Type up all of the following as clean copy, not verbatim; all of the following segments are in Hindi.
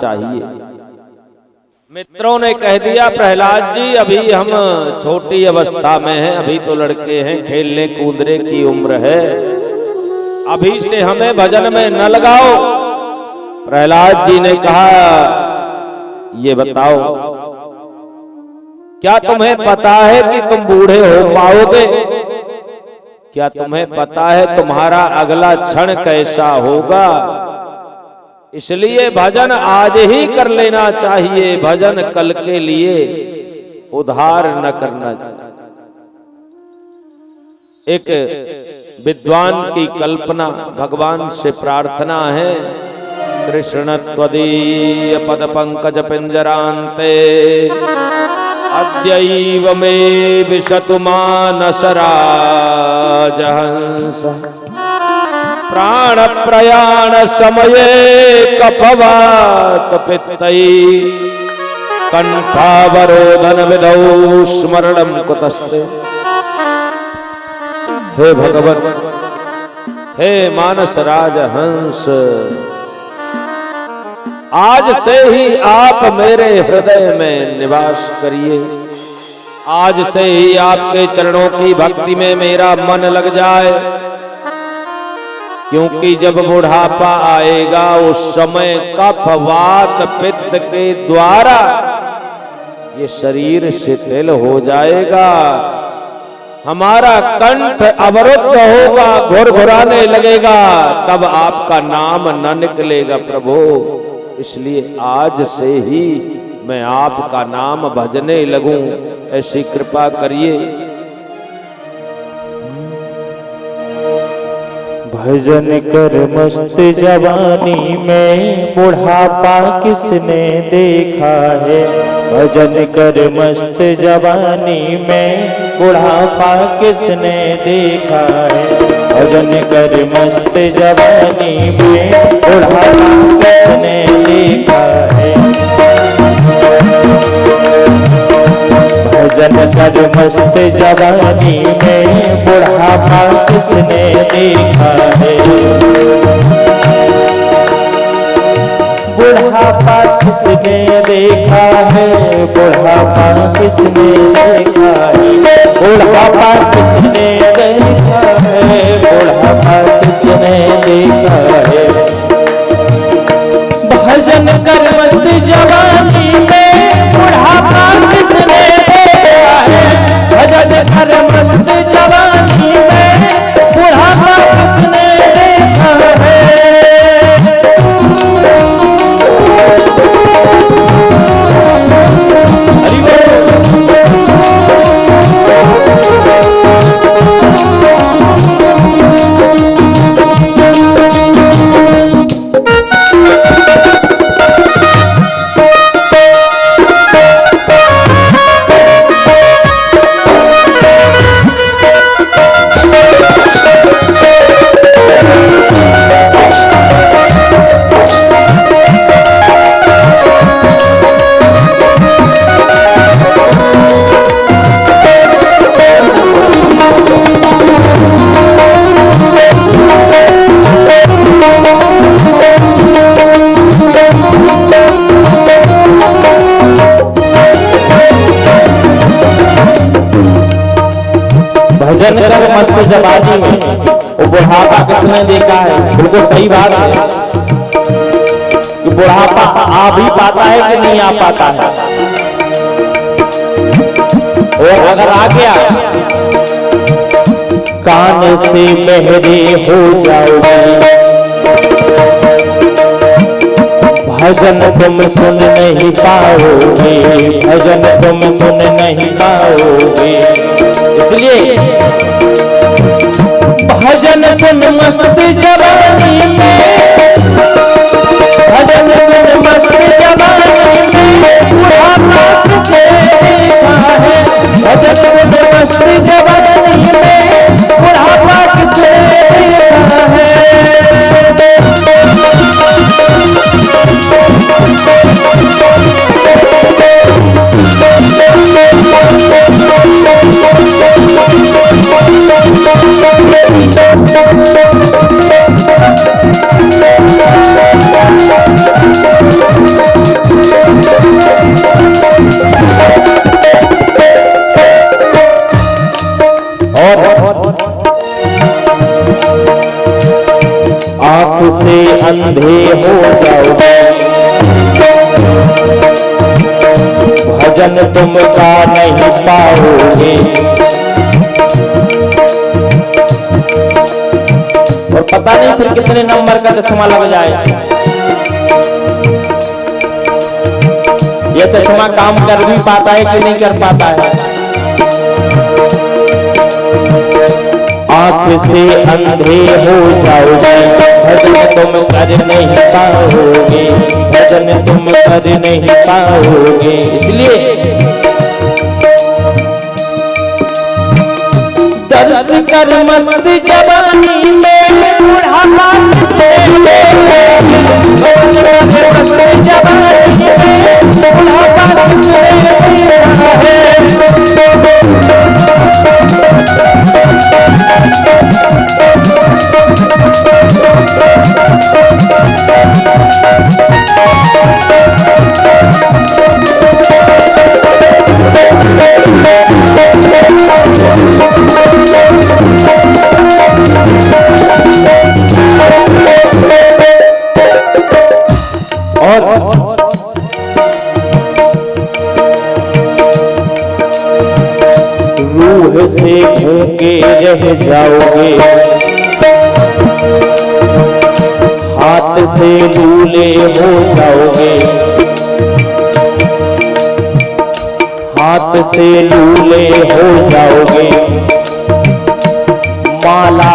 चाहिए। मित्रों ने कह दिया प्रहलाद जी अभी हम छोटी अवस्था में हैं, अभी तो लड़के हैं, खेलने कूदने की उम्र है, अभी से हमें भजन में न लगाओ। प्रहलाद जी ने कहा ये बताओ क्या तुम्हें पता है कि तुम बूढ़े हो पाओगे? क्या तुम्हें पता है तुम्हारा अगला क्षण कैसा होगा? इसलिए भजन आज ही कर लेना चाहिए, भजन कल के लिए उधार न करना चाहिए। एक विद्वान की कल्पना, भगवान से प्रार्थना है, कृष्ण त्वदीय पद पंकज पिंजरान्ते अद्यैव मे विशतु मानस राजहंस प्राण प्रयाण समये कफवात पित्तई कंठावरोधन विधौ स्मरणं कुतस्ते। हे भगवन्, हे मानस राजहंस, आज से ही आप मेरे हृदय में निवास करिए, आज से ही आपके चरणों की भक्ति में मेरा मन लग जाए, क्योंकि जब बुढ़ापा आएगा उस समय कफ वात पित्त के द्वारा ये शरीर शिथिल हो जाएगा, हमारा कंठ अवरुद्ध होगा, घुरघुराने लगेगा, तब आपका नाम न निकलेगा प्रभु। इसलिए आज से ही मैं आपका नाम भजने लगूं, ऐसी कृपा करिए। भजन कर मस्त जवानी में बुढ़ापा किसने देखा है? भजन कर मस्त जवानी में बुढ़ापा किसने देखा है? भजन कर मस्त जवानी में बुढ़ापा किसने देखा है? भजन कर मस्त जवानी में बुढ़ापा किसने देखा है? बुढ़ापा किसने देखा है? बुढ़ापा किसने देखा है? बुढ़ापा किसने देखा है? बुढ़ापा किसने देखा है? भजन कर मस्त जवानी में बुढ़ापा किसने देखा है? भजन कर मस्त जवानी में बुढ़ापा किसने देखा है? भजन कर मस्त जवानी में वो बुढ़ापा किसने देखा है? बिल्कुल सही बात है कि बुढ़ापा आ भी पाता है कि नहीं आ पाता है, और अगर आ गया कान से बहरे हो जाओगे, भजन तुम सुन नहीं पाओगे, भजन तुम सुन नहीं पाओगे। इसलिए भजन सुन मस्त जवानी में, भजन सुन मस्त जवानी में बुढ़ापा किसे देखा है? भजन सुन मस्त जवानी में बुढ़ापा किसे देखा है? हो जाओगे। भजन तुम गा नहीं पाओगे। और पता नहीं फिर कितने नंबर का चश्मा लग जाए। ये चश्मा काम कर भी पाता है कि नहीं कर पाता है। आंख से अंधे हो जाओगे। भजन तुम कर नहीं पाओगे। भजन तुम कर नहीं पाओगे। इसलिए दर्श कर मस्त जवानी में बुढ़ापा किसे लेगा। मस्त जवानी में बुढ़ापा किसे रूह से भूखे रह जाओगे। हाथ से लूले हो जाओगे। हाथ से लूले हो जाओगे। माला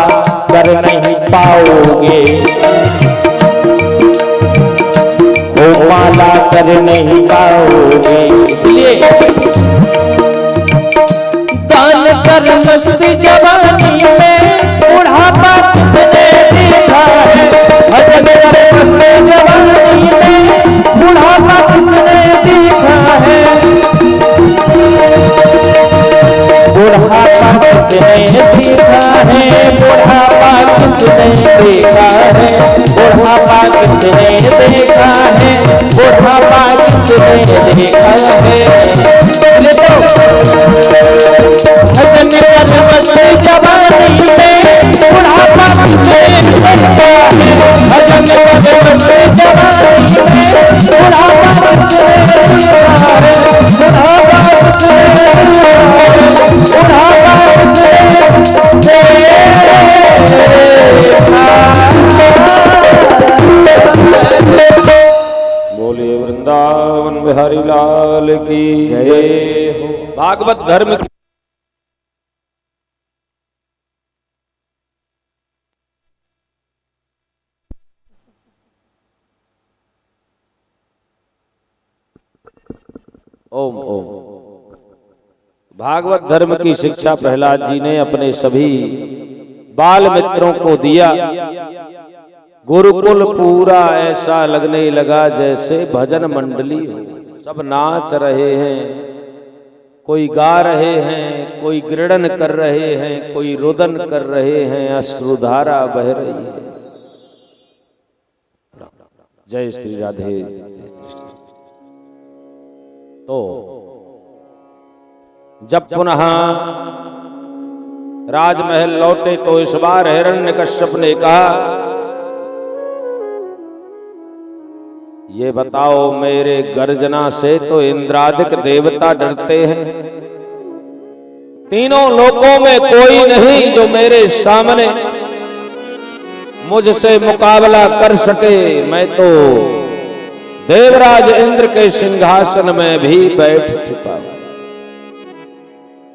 कर नहीं पाओगे। वो माला कर नहीं पाओगे। इसलिए दान कर मस्त जवानी में बुढ़ापा किसने देखा है। भजन कर मस्त जवानी में बुढ़ापा किसने देखा है। बुढ़ापा किसने देखा है। बुढ़ापा किसने देखा है। बुढ़ापा किसने देखा है। बुढ़ापा किसने देखा है। भजन कर मस्त जवानी में बुढ़ापा किसे देखा है। भजन कर मस्त जवानी में बुढ़ापा किसे देखा है। बुढ़ापा किसे बोलिए वृंदावन बिहारी लाल की जय हो। भागवत धर्म ओम ओम। भागवत धर्म की शिक्षा प्रहलाद जी ने अपने सभी बाल मित्रों को दिया। गुरुकुल पूरा ऐसा लगने लगा जैसे भजन मंडली हो। सब नाच रहे हैं, कोई गा रहे हैं, कोई गृणन कर रहे हैं, कोई रुदन कर रहे हैं, अश्रुधारा बह रही है। जय श्री राधे। तो जब पुनः राजमहल लौटे तो इस बार हिरण्यकश्यप ने कहा, ये बताओ मेरे गर्जना से तो इंद्रादिक देवता डरते हैं। तीनों लोकों में कोई नहीं जो मेरे सामने मुझसे मुकाबला कर सके। मैं तो देवराज इंद्र के सिंहासन में भी बैठ चुका हूं।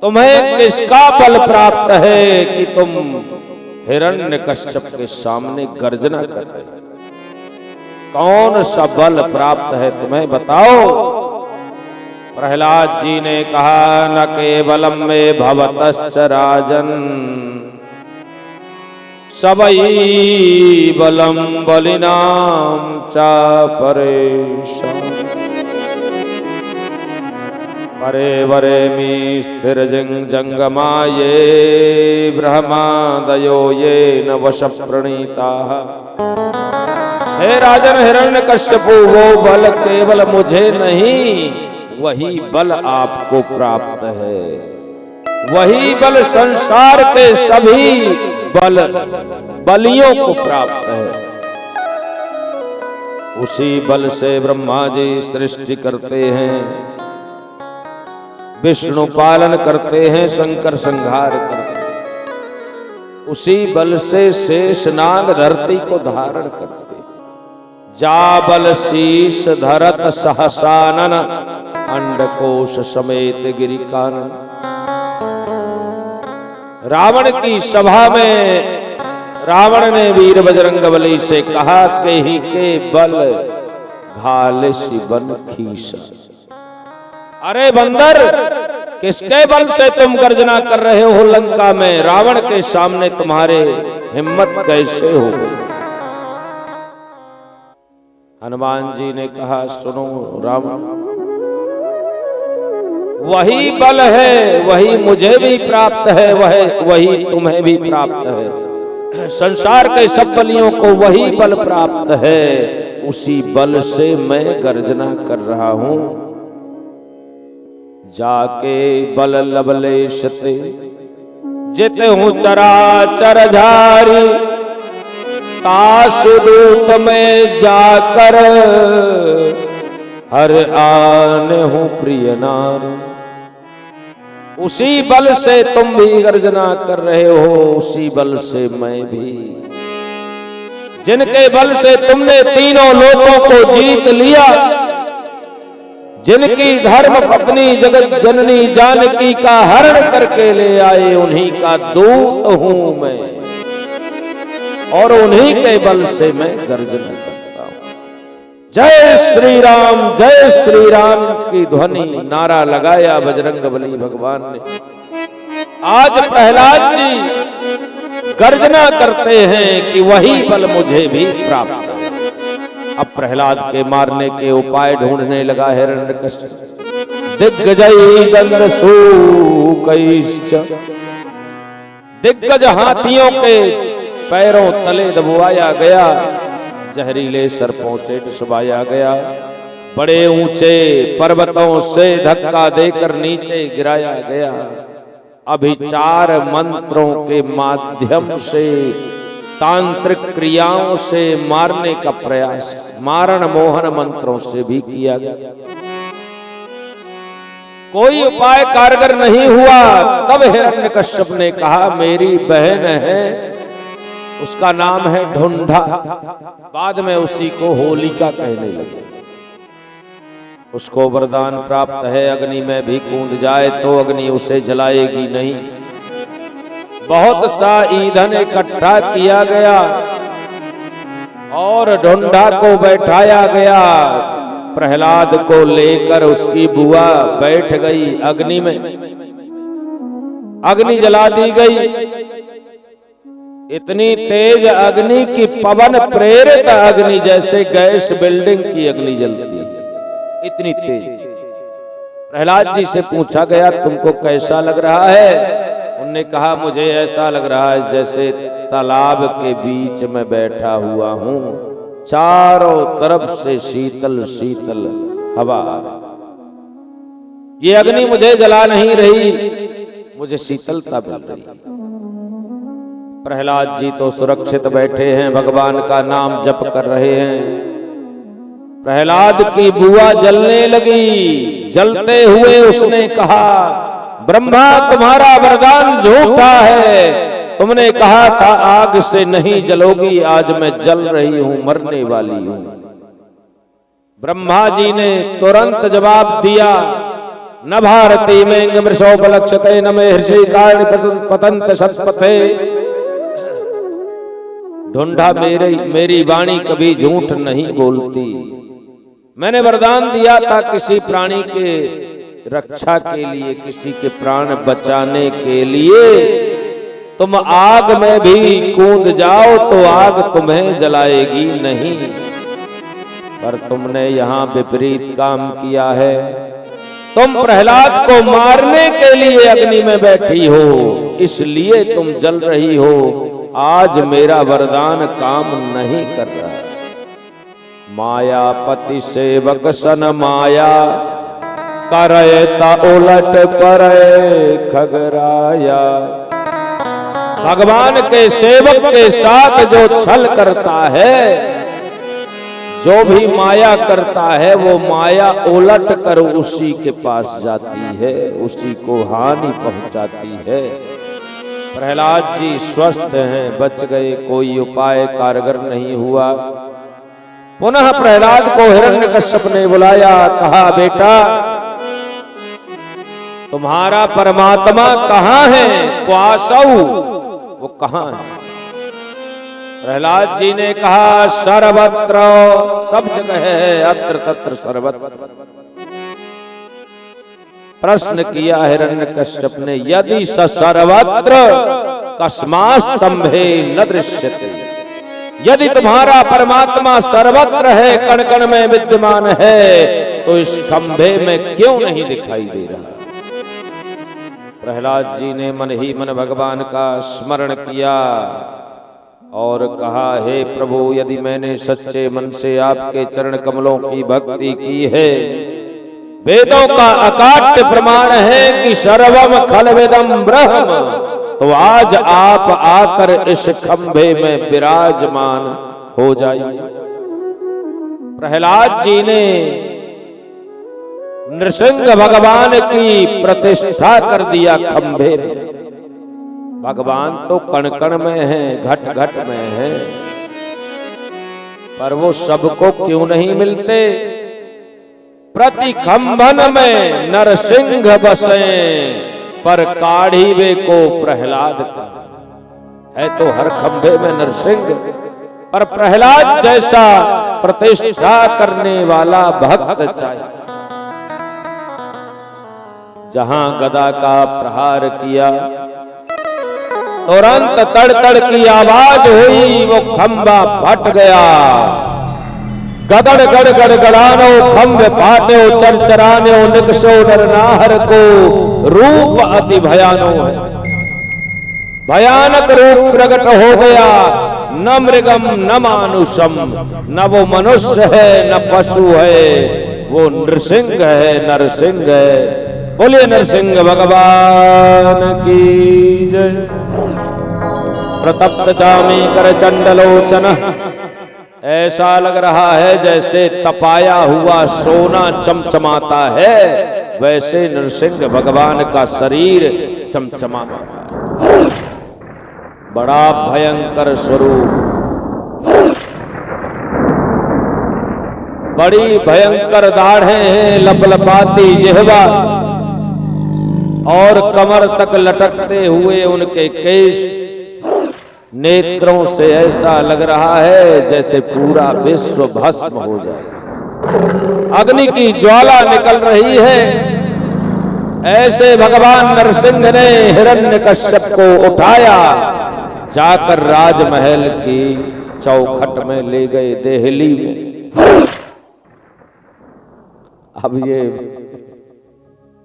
तुम्हें किसका बल प्राप्त है कि तुम हिरण्यकश्यप के सामने गर्जना कर रहे हो? कौन सा बल प्राप्त है तुम्हें, बताओ। प्रहलाद जी ने कहा, न केवलम में भवतश्च राजन सबई बलम बलिनाम चा परेशान। परे वरे मी स्थिर जंगमाये ब्रह्मादयो ये न वश प्रणीता। हे राजन हिरण्यकश्यपु, वो बल केवल मुझे नहीं, वही बल आपको प्राप्त है। वही बल संसार के सभी बलियों को प्राप्त है। उसी बल से ब्रह्मा जी सृष्टि करते हैं, विष्णु पालन करते हैं, शंकर संहार करते हैं। उसी बल से शेष नाग धरती को धारण करते हैं। जा बल शीश धरत सहसानन, अंडकोश समेत गिरिकानन। रावण की सभा में रावण ने वीर बजरंगबली से कहा कि ही के बल घाल बन खीसा। अरे बंदर, किसके बल से तुम गर्जना कर रहे हो लंका में? रावण के सामने तुम्हारे हिम्मत कैसे हो गई? हनुमान जी ने कहा, सुनो रावण, वही बल है, वही मुझे भी प्राप्त है, वही तुम्हें भी प्राप्त है। संसार के सब बलियों को वही बल प्राप्त है, उसी बल से मैं गर्जना कर रहा हूं। जाके बल लवलेशते जिते हूं चराचर झारी, तासुदूत में जाकर हर आने हूं प्रिय नारी। उसी बल से तुम भी गर्जना कर रहे हो, उसी बल से मैं भी। जिनके बल से तुमने तीनों लोकों को जीत लिया, जिनकी धर्म पत्नी जगत जननी जानकी का हरण करके ले आए, उन्हीं का दूत हूं मैं, और उन्हीं के बल से मैं गर्जना करता हूं। जय श्री राम की ध्वनि नारा लगाया बजरंगबली भगवान ने। आज प्रहलाद जी गर्जना करते हैं कि वही बल मुझे भी प्राप्त है। अब प्रहलाद के मारने के उपाय ढूंढने लगा हिरण्यकश्यप। दिग्गजई दंडसु कैश्च, दिग्गज हाथियों के पैरों तले दबवाया गया, जहरीले सर्पों से डुसवाया गया, बड़े ऊंचे पर्वतों से धक्का देकर नीचे गिराया गया। अभिचार मंत्रों के माध्यम से, तांत्रिक क्रियाओं से मारने का प्रयास मारण मोहन मंत्रों से भी किया गया। कोई उपाय कारगर नहीं हुआ। तब हिरण्यकश्यप ने कहा, मेरी बहन है, उसका नाम है ढूंढा। बाद में उसी को होलिका कहने लगे। उसको वरदान प्राप्त है, अग्नि में भी कूद जाए तो अग्नि उसे जलाएगी नहीं। बहुत सा ईंधन इकट्ठा किया गया और ढूंढा को बैठाया गया। प्रहलाद को लेकर उसकी बुआ बैठ गई अग्नि में, अग्नि जला दी गई। इतनी तेज अग्नि की पवन प्रेरित अग्नि, जैसे गैस बिल्डिंग की अग्नि जलती है, इतनी तेज। प्रहलाद जी से पूछा गया, तुमको कैसा लग रहा है? उन्होंने कहा, मुझे ऐसा लग रहा है जैसे तालाब के बीच में बैठा हुआ हूं, चारों तरफ से शीतल शीतल हवा आ रही। ये अग्नि मुझे जला नहीं रही, मुझे शीतलता मिल रही। प्रहलाद जी तो सुरक्षित बैठे हैं, भगवान का नाम जप कर रहे हैं। प्रहलाद की बुआ जलने लगी। जलते हुए उसने कहा, ब्रह्मा तुम्हारा वरदान झूठा है। तुमने कहा था आग से नहीं जलोगी, आज मैं जल रही हूं, मरने वाली हूं। ब्रह्मा जी ने तुरंत जवाब दिया, न भारती में मृषोपलक्षते न में हर्षि कारण पतंत सत्पथे। ढूंढा, मेरी वाणी कभी झूठ नहीं बोलती। मैंने वरदान दिया था किसी प्राणी के रक्षा के लिए, किसी के प्राण बचाने के लिए। तुम आग में भी कूद जाओ तो आग तुम्हें जलाएगी नहीं, पर तुमने यहां विपरीत काम किया है। तुम प्रहलाद को मारने के लिए अग्नि में बैठी हो, इसलिए तुम जल रही हो। आज मेरा वरदान काम नहीं कर रहा। मायापति सेवक सन माया, करता उलट पर खगराया। भगवान के सेवक के साथ जो छल करता है, जो भी माया करता है वो माया उलट कर उसी के पास जाती है, उसी को हानि पहुंचाती है। प्रहलाद जी स्वस्थ हैं, बच गए, कोई उपाय कारगर नहीं हुआ। पुनः प्रहलाद को हिरण्यकश्यप ने बुलाया, कहा बेटा तुम्हारा परमात्मा कहाँ है? क्वासौ, वो कहाँ है? प्रहलाद जी ने कहा सर्वत्र, सब जगह है, अत्र तत्र सर्वत्र। प्रश्न किया हिरण्यकश्यप ने, यदि स सर्वत्र कस्मास्तंभे न दृश्यते, यदि तुम्हारा परमात्मा सर्वत्र है, कण कण में विद्यमान है, तो इस खंभे में क्यों नहीं दिखाई दे रहा? प्रहलाद जी ने मन ही मन भगवान का स्मरण किया और कहा, हे प्रभु, यदि मैंने सच्चे मन से आपके चरण कमलों की भक्ति की है, वेदों का अकाट्य प्रमाण है कि सर्वम खलवेदम ब्रह्म, तो आज आप आकर इस खंभे में विराजमान हो जाइए। प्रहलाद जी ने नृसिंह भगवान की प्रतिष्ठा कर दिया खंभे में। भगवान तो कण कण में है, घट घट में है, पर वो सबको क्यों नहीं मिलते? प्रति खंभन में नरसिंह बसे, पर काढ़ी वे को प्रहलाद का है। तो हर खंभे में नरसिंह, पर प्रहलाद जैसा प्रतिष्ठा करने वाला भक्त चाहिए। जहां गदा का प्रहार किया, तुरंत तड़तड़ की आवाज हुई, वो खंभा फट गया। गदड़ गड़ गड़ गड़ानो खंभ फाटो, चरचरानो निकसो नरनाहर को, रूप अति भयानो है। भयानक रूप प्रकट हो गया, न मृगम न मानुषम, न वो मनुष्य है न पशु है, वो नृसिंह है, नरसिंह है। बोलिए नरसिंह भगवान की जय। प्रतप्त चामी कर चंडलोचन, ऐसा लग रहा है जैसे तपाया हुआ सोना चमचमाता है, वैसे नरसिंह भगवान का शरीर चमचमाता है। बड़ा भयंकर स्वरूप, बड़ी भयंकर दाढ़ें हैं, लपलपाती जिह्वा और कमर तक लटकते हुए उनके केश। नेत्रों से ऐसा लग रहा है जैसे पूरा विश्व भस्म हो जाए, अग्नि की ज्वाला निकल रही है। ऐसे भगवान नरसिंह ने हिरण्यकश्यप को उठाया, जाकर राजमहल की चौखट में ले गए, देहली में। अब ये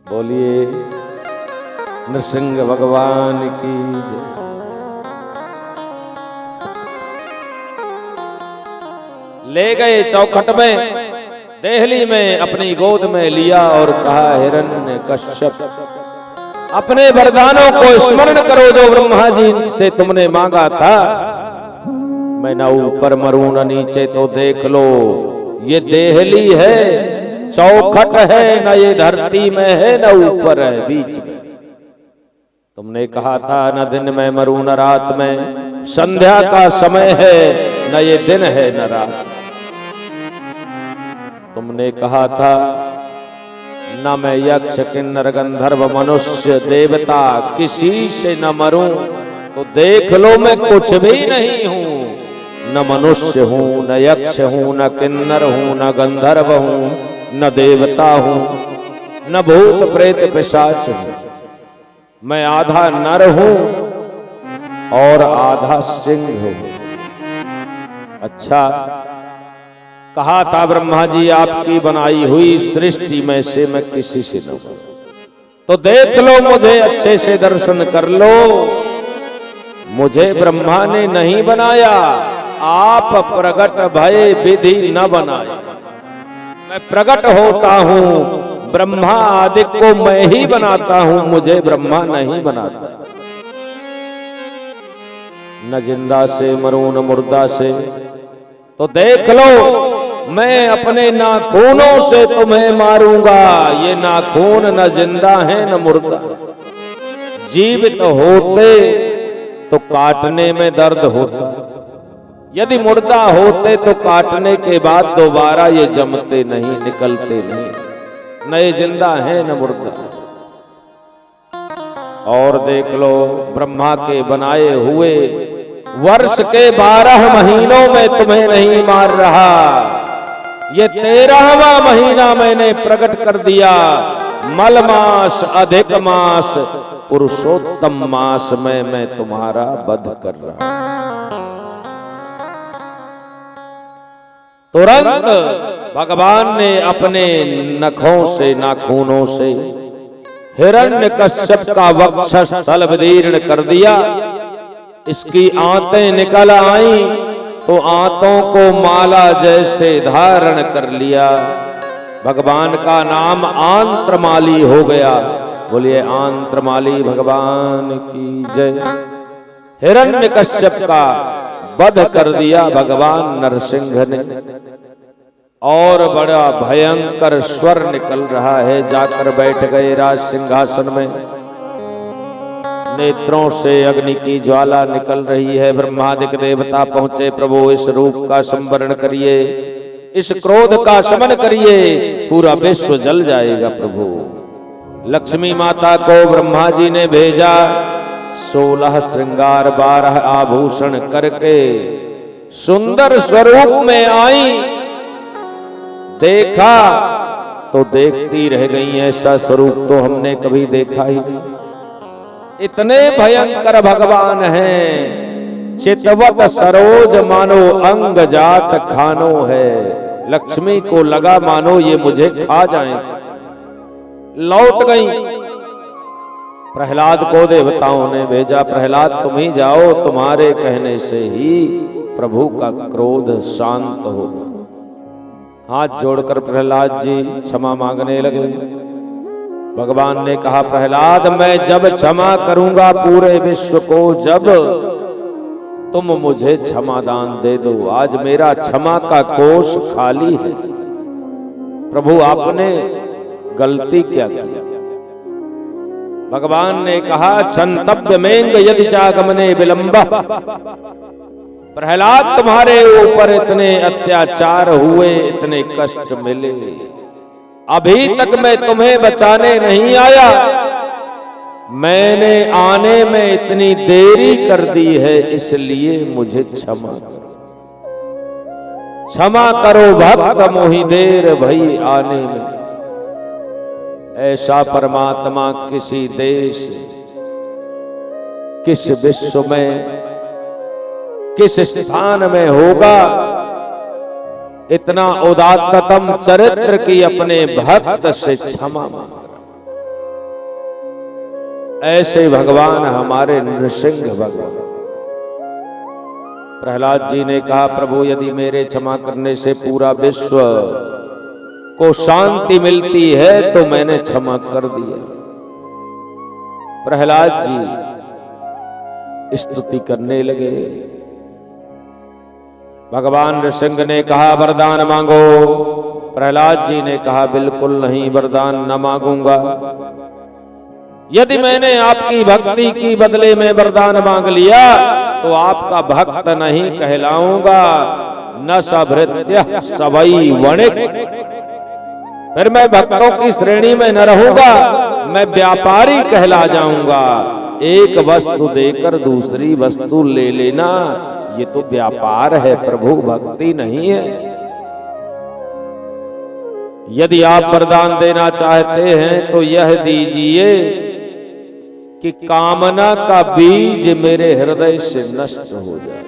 बोलिए नरसिंह भगवान की जय। ले गए चौखट में, देहली में अपनी गोद में लिया और कहा, हिरण्यकश्यप, अपने वरदानों को स्मरण करो जो ब्रह्मा जी से तुमने मांगा था। मैं न ऊपर मरूं न नीचे, तो देख लो ये देहली है, चौखट है, न ये धरती में है न ऊपर है, बीच में। तुमने कहा था न दिन में मरूं न रात में, संध्या का समय है, न ये दिन है न रात। तुमने कहा था न मैं यक्ष किन्नर गंधर्व मनुष्य देवता किसी से न मरूं, तो देख लो मैं कुछ भी नहीं हूं, न मनुष्य हूं, न यक्ष हूं, न किन्नर हूं, न गंधर्व हूं, न देवता हूं, न भूत प्रेत पिशाच हूं। मैं आधा नर हूं और आधा सिंह हूं। अच्छा, कहा था ब्रह्मा जी आपकी बनाई हुई सृष्टि में से मैं किसी से न हूं, तो देख लो मुझे अच्छे से दर्शन कर लो। मुझे ब्रह्मा ने नहीं बनाया, आप प्रकट भय विधि न बनाए। मैं प्रकट होता हूं, ब्रह्मा आदि को मैं ही बनाता हूं, मुझे ब्रह्मा नहीं बनाता। न जिंदा से मरूं न मुर्दा से, तो देख लो मैं अपने नाखूनों से तुम्हें मारूंगा। ये नाखून न जिंदा है न मुर्दा। जीवित होते तो काटने में दर्द होता, यदि मुर्दा होते तो काटने के बाद दोबारा ये जमते नहीं, निकलते नहीं। न ये जिंदा है न मुर्दा। और देख लो, ब्रह्मा के बनाए हुए वर्ष के 12 महीनों में तुम्हें नहीं मार रहा। ये 13वां महीना मैंने प्रकट कर दिया। मल मास, अधिक मास, पुरुषोत्तम मास में मैं तुम्हारा वध कर रहा। तुरंत भगवान ने अपने नखों से, नाखूनों से हिरण्यकश्यप का वक्षस्थल विदीर्ण कर दिया। इसकी आंतें निकल आई तो आंतों को माला जैसे धारण कर लिया। भगवान का नाम आंत्रमाली हो गया। बोलिए आंत्रमाली भगवान की जय। हिरण्यकश्यप का वध कर दिया भगवान नरसिंह ने। और बड़ा भयंकर स्वर निकल रहा है। जाकर बैठ गए राज सिंहासन में। नेत्रों से अग्नि की ज्वाला निकल रही है। ब्रह्मादिक देवता पहुंचे। प्रभु इस रूप का संवरण करिए, इस क्रोध का शमन करिए, पूरा विश्व जल जाएगा प्रभु। लक्ष्मी माता को ब्रह्मा जी ने भेजा। 16 श्रृंगार 12 आभूषण करके सुंदर स्वरूप में आई। देखा तो देखती रह गई। ऐसा स्वरूप तो हमने कभी देखा ही नहीं। इतने भयंकर भगवान हैं। चितवत सरोज मानो अंग जात खानो है। लक्ष्मी को लगा मानो ये मुझे खा जाएं। लौट गई। प्रहलाद को देवताओं ने भेजा। प्रहलाद तुम ही जाओ, तुम्हारे कहने से ही प्रभु का क्रोध शांत होगा। हाथ जोड़कर प्रहलाद जी क्षमा मांगने लगे। भगवान ने कहा प्रहलाद मैं जब क्षमा करूंगा पूरे विश्व को, जब तुम मुझे क्षमादान दे दो। आज मेरा क्षमा का कोष खाली है। प्रभु आपने गलती क्या किया? भगवान ने कहा क्षन्तव्य मेंग यदि चागमने विलंब। प्रहलाद तुम्हारे ऊपर इतने अत्याचार हुए, इतने कष्ट मिले, अभी तक मैं तुम्हें बचाने नहीं आया। मैंने आने में इतनी देरी कर दी है, इसलिए मुझे क्षमा करो। क्षमा करो भक्त मोहि देर भई आने में। ऐसा परमात्मा किसी देश, किस विश्व में, किस स्थान में होगा? इतना उदात्तम चरित्र की अपने भक्त से क्षमा मांग। ऐसे भगवान हमारे नृसिंह भगवान। प्रहलाद जी ने कहा प्रभु यदि मेरे क्षमा करने से पूरा विश्व को शांति मिलती है तो मैंने क्षमा कर दिया। प्रहलाद जी स्तुति करने लगे। भगवान नृसिंह ने कहा वरदान मांगो। प्रहलाद जी ने कहा बिल्कुल नहीं, वरदान न मांगूंगा। यदि मैंने आपकी भक्ति की बदले में वरदान मांग लिया तो आपका भक्त नहीं कहलाऊंगा। न सभृत्य सवई वणिक, फिर मैं भक्तों की श्रेणी में न रहूंगा, मैं व्यापारी कहला जाऊंगा। एक वस्तु देकर दूसरी वस्तु ले लेना ये तो व्यापार है प्रभु, भक्ति नहीं है। यदि आप वरदान देना चाहते हैं तो यह दीजिए कि कामना का बीज मेरे हृदय से नष्ट हो जाए।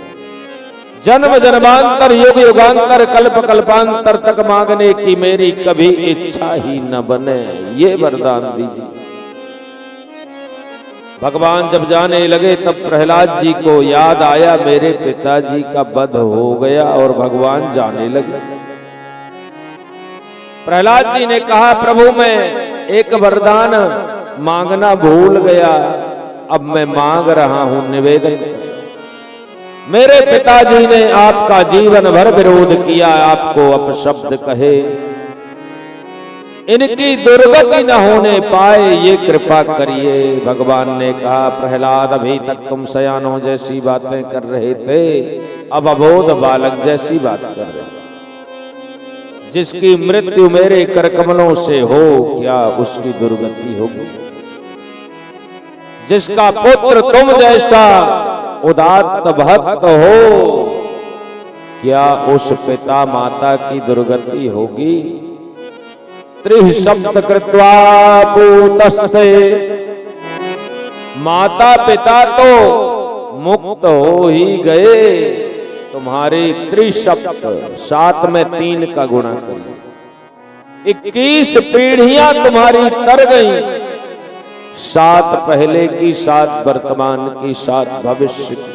जन्म जन्मांतर युग युगांतर कल्प कल्पांतर तक मांगने की मेरी कभी इच्छा ही न बने, ये वरदान दीजिए। भगवान जब जाने लगे तब प्रहलाद जी को याद आया मेरे पिताजी का वध हो गया और भगवान जाने लगे। प्रहलाद जी ने कहा प्रभु मैं एक वरदान मांगना भूल गया, अब मैं मांग रहा हूं, निवेदन। मेरे पिताजी ने आपका जीवन भर विरोध किया, आपको अपशब्द कहे, इनकी दुर्गति न होने पाए ये कृपा करिए। भगवान ने कहा, प्रहलाद अभी तक तुम सयानों जैसी बातें कर रहे थे, अब अबोध बालक जैसी बात कर रहे हो। जिसकी मृत्यु मेरे करकमलों से हो, क्या उसकी दुर्गति होगी? जिसका पुत्र तुम जैसा उदात्त भक्त हो, क्या उस पिता माता की दुर्गति होगी? त्रिशब्द कृत्वा पूतस्ते, माता पिता तो मुक्त हो ही गए, तुम्हारे त्रिशब्द 7 में 3 का गुणा करिए, 21 पीढ़ियां तुम्हारी तर गई, 7 पहले की, 7 वर्तमान की, 7 भविष्य की।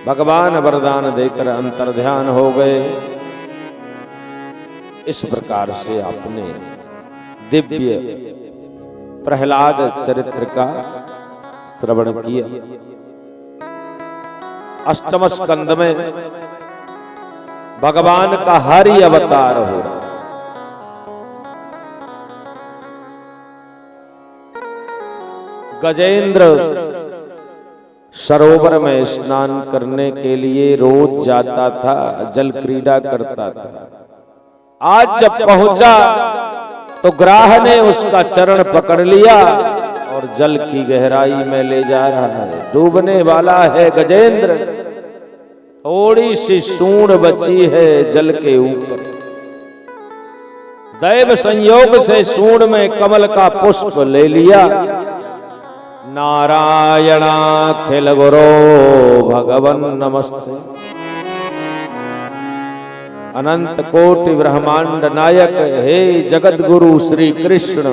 भगवान वरदान देकर अंतर्ध्यान हो गए। इस प्रकार से आपने दिव्य प्रहलाद चरित्र का श्रवण किया। अष्टम स्कंद में भगवान का हरि अवतार हो रहा। गजेंद्र सरोवर में स्नान करने के लिए रोज जाता था, जल क्रीड़ा करता था। आज जब पहुंचा तो ग्राह ने उसका चरण पकड़ लिया और जल की गहराई में ले जा रहा है। डूबने वाला है गजेंद्र, थोड़ी सी सूंड बची है जल के ऊपर। दैव संयोग से सूंड में कमल का पुष्प ले लिया। नारायणाखिल गुरो भगवन नमस्ते। अनंत कोटि ब्रह्मांड नायक हे जगत गुरु श्री कृष्ण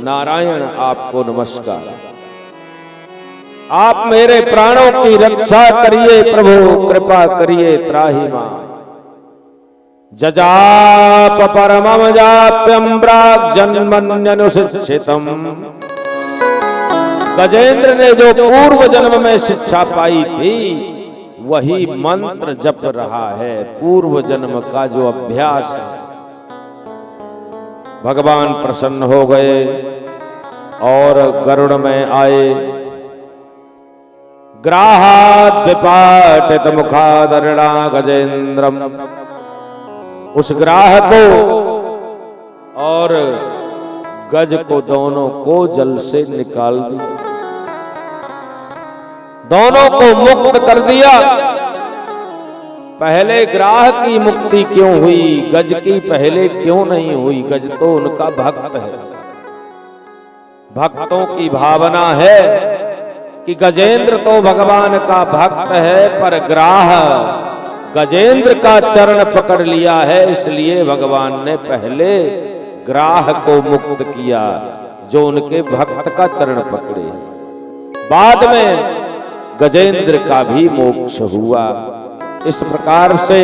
नारायण, आपको नमस्कार। आप मेरे प्राणों की रक्षा करिए प्रभु, कृपा करिए त्राहि मां। जजाप परमम जाप्यम प्राग जन्मन्यनुशिक्षितम। गजेंद्र ने जो पूर्व जन्म में शिक्षा पाई थी वही मंत्र जप रहा है, पूर्व जन्म का जो अभ्यास है। भगवान प्रसन्न हो गए और गरुड़ में आए। ग्राहाद विपाटित मुखादरणा गजेंद्रम, उस ग्राह को और गज को दोनों को जल से निकाल दिया, दोनों को मुक्त कर दिया। पहले ग्राह की मुक्ति क्यों हुई, गज की पहले क्यों नहीं हुई? गज तो उनका भक्त है। भक्तों की भावना है कि गजेंद्र तो भगवान का भक्त है, पर ग्राह गजेंद्र का चरण पकड़ लिया है, इसलिए भगवान ने पहले ग्राह को मुक्त किया जो उनके भक्त का चरण पकड़े। बाद में गजेंद्र का भी मोक्ष हुआ। इस प्रकार से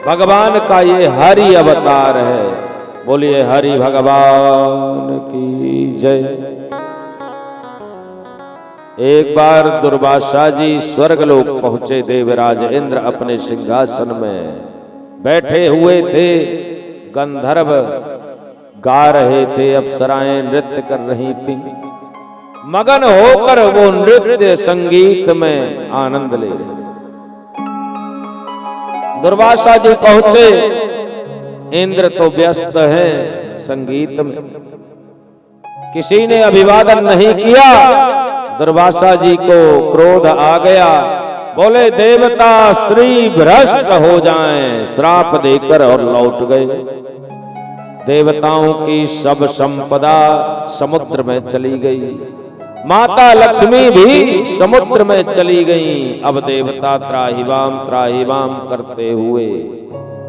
भगवान का ये हरि अवतार है। बोलिए हरि भगवान की जय। एक बार दुर्वासा जी स्वर्गलोक पहुंचे। देवराज इंद्र अपने सिंहासन में बैठे हुए थे, गंधर्व गा रहे थे, अप्सराएं नृत्य कर रही थी। मगन होकर वो नृत्य संगीत में आनंद ले रहे। दुर्वासा जी पहुंचे, इंद्र तो व्यस्त हैं संगीत में, किसी ने अभिवादन नहीं किया। दुर्वासा जी को क्रोध आ गया, बोले देवता श्री भ्रष्ट हो जाएं, श्राप देकर और लौट गए। देवताओं की सब संपदा समुद्र में चली गई, माता लक्ष्मी भी समुद्र में चली गई। अब देवता त्राहिमाम करते हुए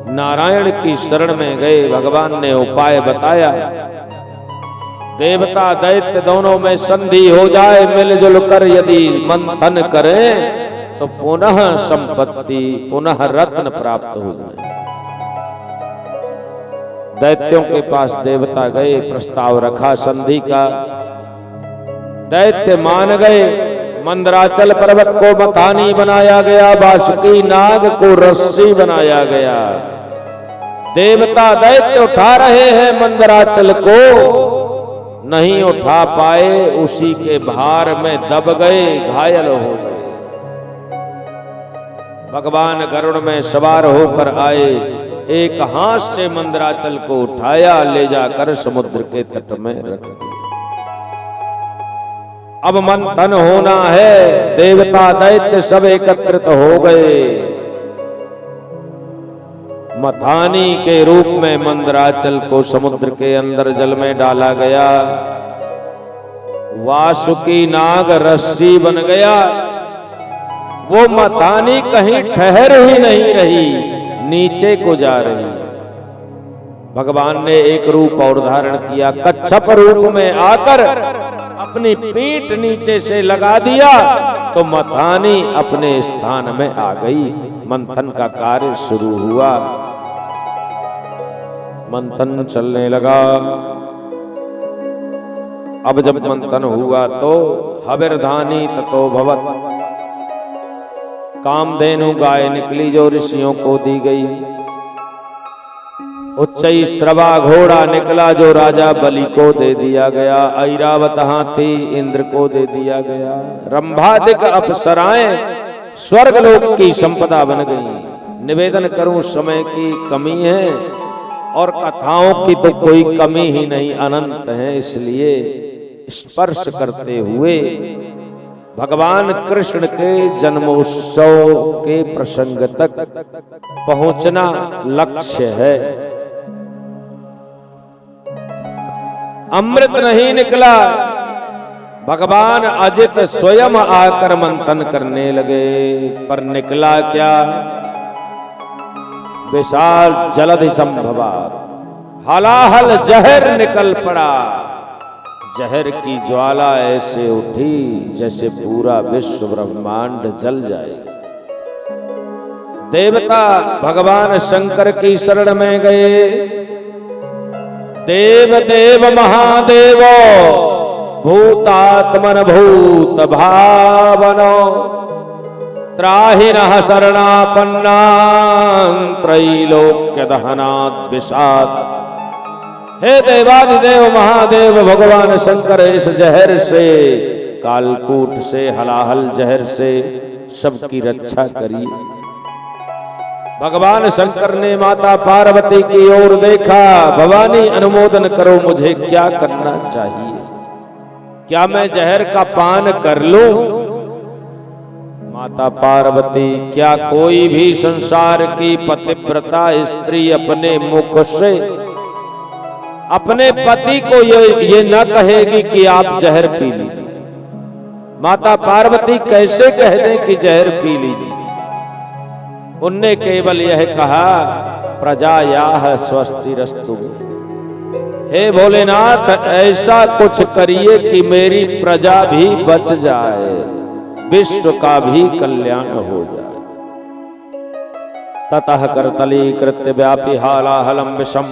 नारायण की शरण में गए। भगवान ने उपाय बताया, देवता दैत्य दोनों में संधि हो जाए, मिलजुल कर यदि मंथन करें तो पुनः संपत्ति, पुनः रत्न प्राप्त हो जाए। दैत्यों के पास देवता गए, प्रस्ताव रखा संधि का। दैत्य मान गए, मंदराचल पर्वत को मथानी बनाया गया, वासुकी नाग को रस्सी बनाया गया। देवता दैत्य उठा रहे हैं मंदराचल को, नहीं उठा पाए, उसी के भार में दब गए, घायल हो गए। भगवान गरुड़ में सवार होकर आए, एक हाथ से मंदराचल को उठाया, ले जाकर समुद्र के तट में रख दिया। अब मंथन होना है, देवता दैत्य सब एकत्रित हो गए। मथानी के रूप में मंदराचल को समुद्र के अंदर जल में डाला गया। वासुकी नाग रस्सी बन गया। वो मथानी कहीं ठहर ही नहीं रही, नीचे को जा रही। भगवान ने एक रूप और धारण किया, कच्छप रूप में आकर अपनी पीठ नीचे से लगा दिया तो मथानी अपने स्थान में आ गई। मंथन का कार्य शुरू हुआ, मंथन चलने लगा। अब जब मंथन हुआ तो हविर्धानी ततो भवत, कामधेनु गाय निकली जो ऋषियों को दी गई। उच्चई श्रवा घोड़ा निकला जो राजा बलि को दे दिया गया। ऐरावत हाथी इंद्र को दे दिया गया। रंभादिक अप्सराएं स्वर्गलोक की संपदा बन गई। निवेदन करूं, समय की कमी है और कथाओं की तो कोई कमी ही नहीं, अनंत है। इसलिए स्पर्श करते हुए भगवान कृष्ण के जन्मोत्सव के प्रसंग तक पहुंचना लक्ष्य है। अमृत नहीं निकला, भगवान अजित स्वयं आकर मंथन करने लगे, पर निकला क्या? विशाल जलधि संभवा, हलाहल जहर निकल पड़ा। जहर की ज्वाला ऐसे उठी जैसे पूरा विश्व ब्रह्मांड जल जाए। देवता भगवान शंकर की शरण में गए। देव देव महादेव भूतात्मन भूत भावनो त्राहि नः शरणापन्ना त्रैलोक्य दहनात् विषात्। हे देवादिदेव महादेव भगवान शंकर, इस जहर से, कालकूट से, हलाहल जहर से सबकी रक्षा करिए। भगवान शंकर ने माता पार्वती की ओर देखा। भवानी अनुमोदन करो, मुझे क्या करना चाहिए? क्या मैं जहर का पान कर लूं? माता पार्वती, क्या कोई भी संसार की पतिव्रता स्त्री अपने मुख से अपने पति को ये न कहेगी कि आप जहर पी लीजिए? माता पार्वती कैसे कह दें कि जहर पी लीजिए? उनने केवल यह कहा, प्रजायाः स्वस्तिरस्तु। हे भोलेनाथ, ऐसा कुछ करिए कि मेरी प्रजा भी बच जाए, विश्व का भी कल्याण हो जाए। ततः करतली कृत्य व्यापी हालाहलम विषम।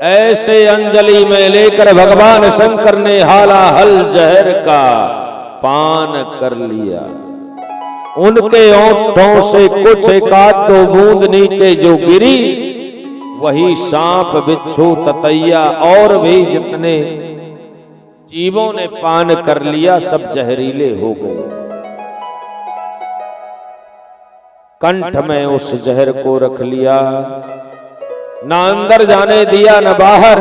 ऐसे अंजलि में लेकर भगवान शंकर ने हालाहल जहर का पान कर लिया। उनके ओंठों से कुछ एकाध दो बूंद नीचे जो गिरी, वही सांप, बिच्छू, ततैया और भी जितने जीवों ने पान कर लिया, सब जहरीले हो गए। कंठ में उस जहर को रख लिया, न अंदर जाने दिया न बाहर।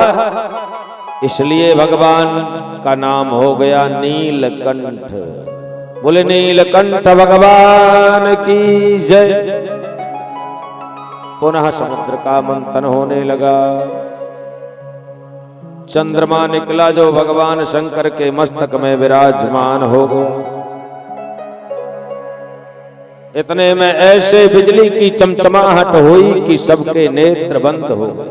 इसलिए भगवान का नाम हो गया नीलकंठ। बोले नीलकंठ भगवान की जय। पुनः समुद्र का मंथन होने लगा। चंद्रमा निकला जो भगवान शंकर के मस्तक में विराजमान हो गया। इतने में ऐसे बिजली की चमचमाहट हुई कि सबके नेत्र बंद हो गए।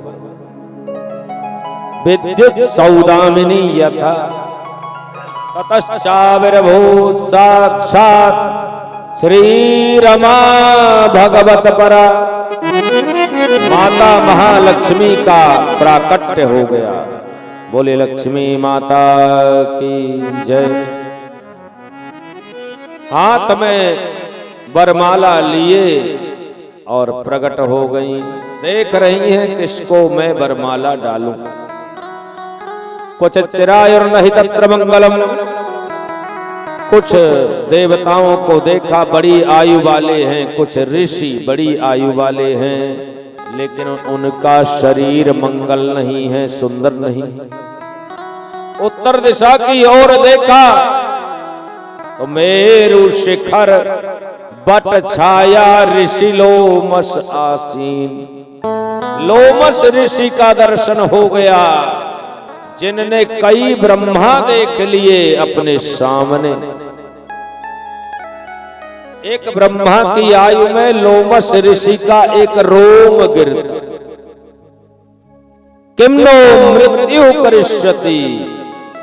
विद्युत सौदामिनी यथा ततश्चाविर्भूत साक्षात् श्री रमा भगवत परा। माता महालक्ष्मी का प्राकट्य हो गया। बोले लक्ष्मी माता की जय। हाथ में वरमाला लिए और प्रकट हो गई। देख रही हैं किसको मैं वरमाला डालूं। कुछ चिरायुर्नहि तत्र मंगलम, कुछ देवताओं को देखा बड़ी आयु वाले हैं, कुछ ऋषि बड़ी आयु वाले हैं, लेकिन उनका शरीर मंगल नहीं है, सुंदर नहीं। उत्तर दिशा की ओर देखा तो मेरु शिखर बट छाया ऋषि लोमस आसीन। लोमस ऋषि का दर्शन हो गया, जिनने कई ब्रह्मा देख लिए अपने सामने। एक ब्रह्मा की आयु में लोमस ऋषि का एक रोम गिरता। किम्नो मृत्यु करिष्यति,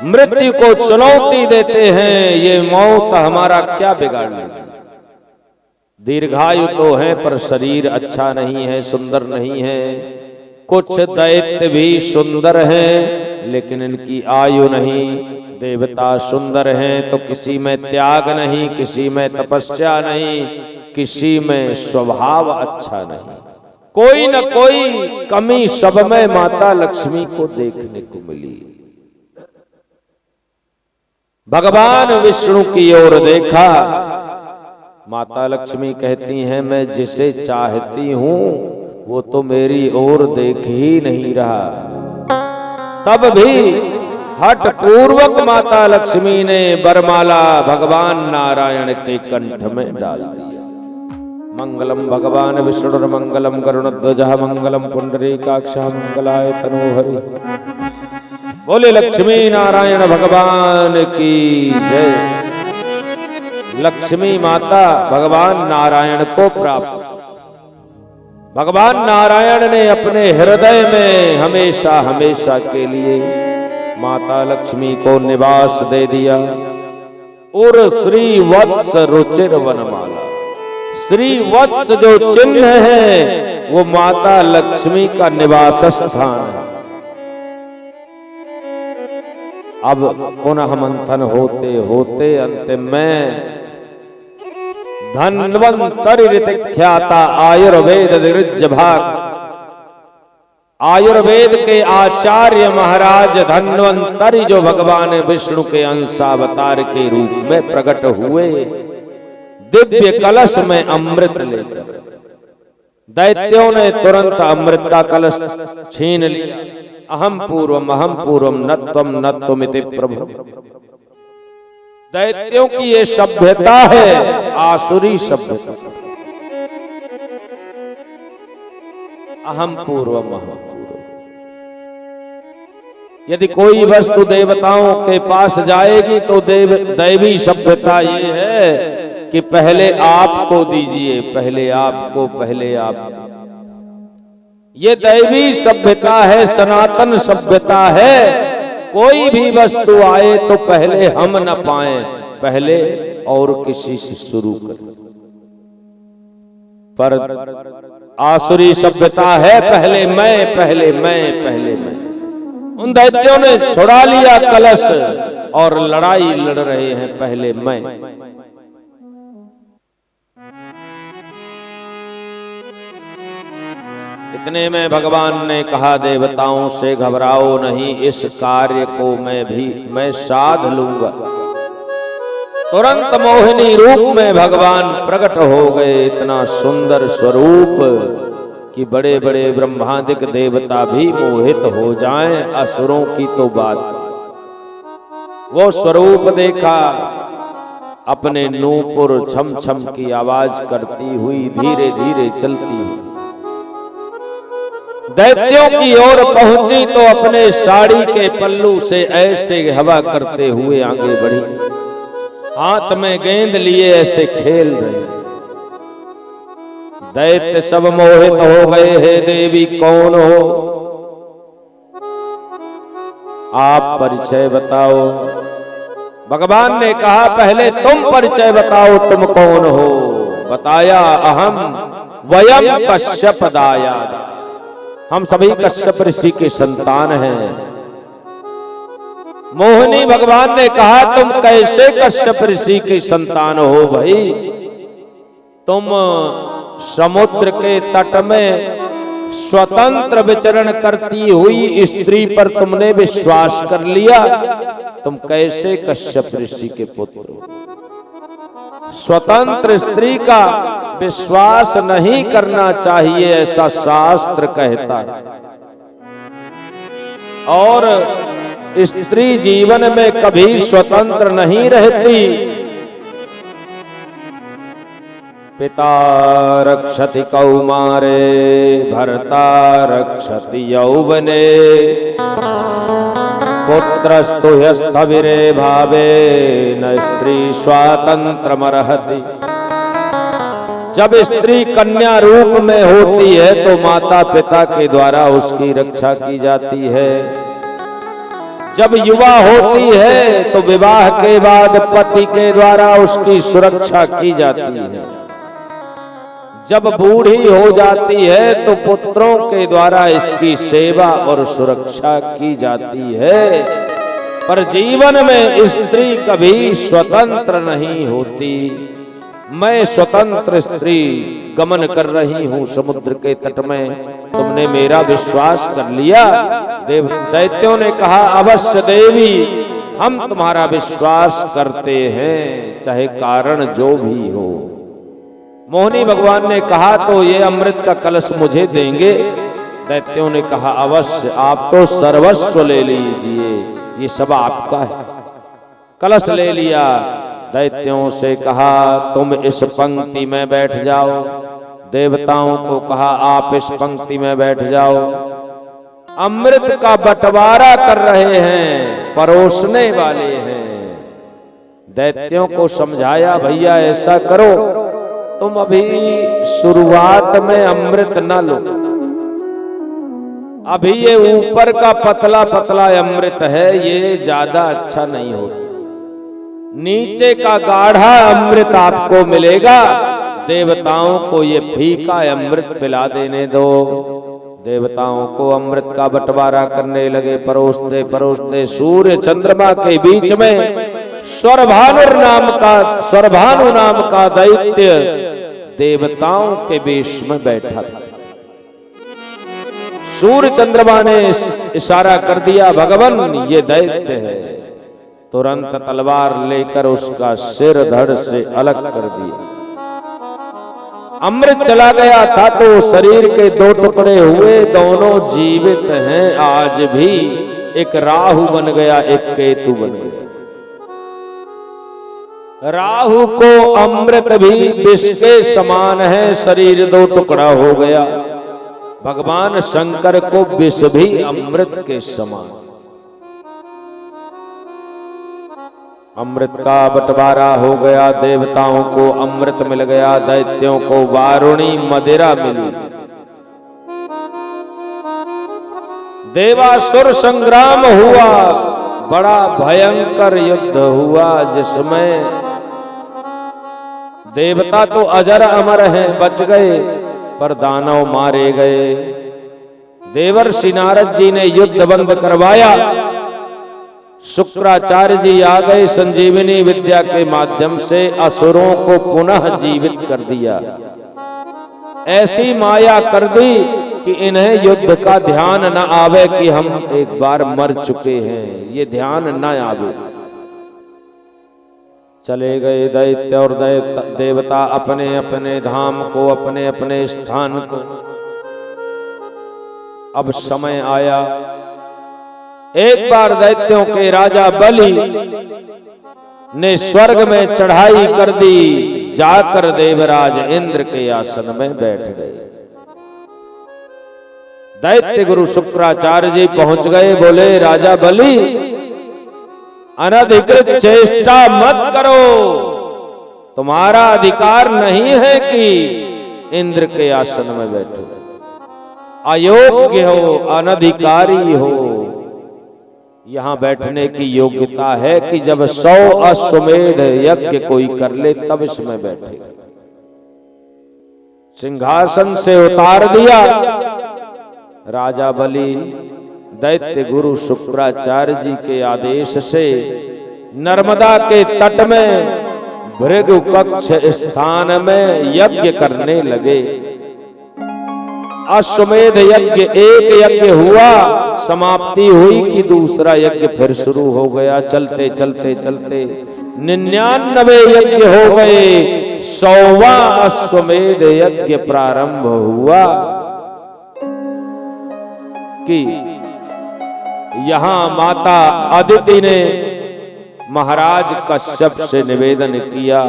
मृत्यु को चुनौती देते हैं, ये मौत हमारा क्या बिगाड़ लेगी। दीर्घायु तो है पर शरीर अच्छा नहीं है, सुंदर नहीं है। कुछ दैत्य भी सुंदर हैं लेकिन इनकी आयु नहीं। देवता सुंदर हैं तो किसी में त्याग नहीं, किसी में तपस्या नहीं, किसी में स्वभाव अच्छा नहीं। कोई न कोई कमी सब में माता लक्ष्मी को देखने को मिली। भगवान विष्णु की ओर देखा, माता लक्ष्मी कहती हैं मैं जिसे चाहती हूं वो तो मेरी ओर देख ही नहीं रहा। तब भी हठ पूर्वक माता लक्ष्मी ने वरमाला भगवान नारायण के कंठ में डाल दिया। मंगलम भगवान विष्णु मंगलम गरुड़ध्वजः मंगलम पुंडरीकाक्षः मंगलाय तनोहरि। बोले लक्ष्मी नारायण भगवान की जय। लक्ष्मी माता भगवान नारायण को प्राप्त। भगवान नारायण ने अपने हृदय में हमेशा हमेशा के लिए माता लक्ष्मी को निवास दे दिया। और श्री वत्स रुचिर वनमाला, श्री वत्स जो चिन्ह है वो माता लक्ष्मी का निवास स्थान है। अब पुनः मंथन होते होते अंतिम में धन्वंतरि ख्याता आयुर्वेद दिग्गज भाग, आयुर्वेद के आचार्य महाराज धन्वंतरि जो भगवान विष्णु के अंशावतार के रूप में प्रकट हुए, दिव्य कलश में अमृत लेकर दैत्यों ने तुरंत अमृत का कलश छीन लिया। अहम पूर्वम नत्वम नत्वमिति प्रभु। दैत्यों की ये सभ्यता है, आसुरी सभ्यता। अहम पूर्वम अहम पूर्वम। यदि कोई वस्तु देवताओं के पास जाएगी तो दैवी सभ्यता ये है कि पहले आपको दीजिए, पहले आपको, पहले आप। ये दैवी सभ्यता है, सनातन सभ्यता है। कोई भी वस्तु आए तो पहले हम न पाएं, पहले और किसी से शुरू करें। पर आसुरी सभ्यता है पहले मैं, पहले मैं, पहले मैं। उन दैत्यों ने छुड़ा लिया कलश और लड़ाई लड़ रहे हैं पहले मैं। इतने में भगवान ने कहा देवताओं से घबराओ नहीं, इस कार्य को मैं साध लूंगा। तुरंत मोहिनी रूप में भगवान प्रकट हो गए। इतना सुंदर स्वरूप कि बड़े बड़े ब्रह्मादिक देवता भी मोहित हो जाएं, असुरों की तो बात। वो स्वरूप देखा, अपने नूपुर छम छम की आवाज करती हुई धीरे धीरे चलती हुई दैत्यों की ओर पहुंची तो अपने साड़ी के पल्लू से ऐसे हवा करते हुए आगे बढ़ी। हाथ में गेंद लिए ऐसे खेल रहे। दैत्य सब मोहित हो गए। हे देवी कौन हो, आप परिचय बताओ। भगवान ने कहा पहले तुम परिचय बताओ, तुम कौन हो। बताया अहम वयम कश्यप दायाद, हम सभी कश्यप ऋषि के संतान हैं। मोहिनी भगवान ने कहा तुम कैसे कश्यप ऋषि की संतान हो भाई? तुम समुद्र के तट में स्वतंत्र विचरण करती हुई स्त्री पर तुमने विश्वास कर लिया, तुम कैसे कश्यप ऋषि के पुत्र हो? स्वतंत्र स्त्री का विश्वास नहीं करना चाहिए, ऐसा शास्त्र कहता है। और स्त्री जीवन में कभी स्वतंत्र नहीं रहती। पिता रक्षति कौमारे भर्ता रक्षति यौवने पुत्रस्तु ह्यस्थविरे भावे न स्त्री स्वातंत्रमर्हति। जब स्त्री कन्या रूप में होती है तो माता पिता के द्वारा उसकी रक्षा की जाती है। जब युवा होती है तो विवाह के बाद पति के द्वारा उसकी सुरक्षा की जाती है। जब बूढ़ी हो जाती है तो पुत्रों के द्वारा इसकी सेवा और सुरक्षा की जाती है। पर जीवन में स्त्री कभी स्वतंत्र नहीं होती। मैं स्वतंत्र स्त्री गमन कर रही हूं समुद्र के तट में, तुमने मेरा विश्वास कर लिया। दैत्यों ने कहा अवश्य देवी, हम तुम्हारा विश्वास करते हैं, चाहे कारण जो भी हो। मोहिनी भगवान ने कहा तो ये अमृत का कलश मुझे देंगे? दैत्यों ने कहा अवश्य, आप तो सर्वस्व ले लीजिए, ये सब आपका है। कलश ले लिया। दैत्यों से कहा तुम इस पंक्ति में बैठ जाओ। देवताओं को कहा आप इस पंक्ति में बैठ जाओ। अमृत का बंटवारा कर रहे हैं, परोसने वाले हैं। दैत्यों को समझाया भैया ऐसा करो, तुम अभी शुरुआत में अमृत न लो। अभी ये ऊपर का पतला पतला अमृत है, ये ज्यादा अच्छा नहीं होता। नीचे का गाढ़ा अमृत आपको मिलेगा। देवताओं को ये फीका अमृत पिला देने दो। देवताओं को अमृत का बंटवारा करने लगे। परोसते परोसते सूर्य चंद्रमा के बीच में स्वरभानु नाम का दैत्य देवताओं के बीच में बैठा था। सूर्य चंद्रमा ने इशारा कर दिया भगवान ये दैत्य है। तुरंत तलवार लेकर उसका सिर धड़ से अलग कर दिया। अमृत चला गया था तो शरीर के दो टुकड़े हुए, दोनों जीवित हैं आज भी। एक राहु बन गया, एक केतु बन गया। राहु को अमृत भी विष के समान है, शरीर दो टुकड़ा हो गया। भगवान शंकर को विष भी अमृत के समान। अमृत का बंटवारा हो गया। देवताओं को अमृत मिल गया, दैत्यों को वारुणी मदिरा मिली। देवासुर संग्राम हुआ, बड़ा भयंकर युद्ध हुआ जिसमें देवता तो अजर अमर हैं, बच गए, पर दानव मारे गए। देवर्षि नारद जी ने युद्ध बंद करवाया। शुक्राचार्य जी आ गए, संजीवनी विद्या के माध्यम से असुरों को पुनः जीवित कर दिया। ऐसी माया कर दी कि इन्हें युद्ध का ध्यान न आवे कि हम एक बार मर चुके हैं, ये ध्यान न आवे। चले गए दैत्य और देवता अपने अपने धाम को, अपने अपने स्थान को। अब समय आया, एक बार दैत्यों के राजा बलि ने स्वर्ग में चढ़ाई कर दी, जाकर देवराज इंद्र के आसन में बैठ गए। दैत्य गुरु शुक्राचार्य जी पहुंच गए, बोले राजा बलि अनधिकृत चेष्टा मत करो, तुम्हारा अधिकार नहीं है कि इंद्र के आसन में बैठो। अयोग्य हो, अनधिकारी हो। यहां बैठने की योग्यता है कि जब 100 अश्वमेध यज्ञ कोई कर ले तब इसमें बैठे। सिंहासन से उतार दिया। राजा बलि दैत्य गुरु शुक्राचार्य जी के आदेश से नर्मदा के तट में भृगु कक्ष स्थान में यज्ञ करने लगे। अश्वमेध यज्ञ एक यज्ञ हुआ, समाप्ति हुई कि दूसरा यज्ञ फिर शुरू हो गया। चलते चलते चलते 99 यज्ञ हो गए। 100वां अश्वमेध यज्ञ प्रारंभ हुआ कि यहां माता अदिति ने महाराज कश्यप से निवेदन किया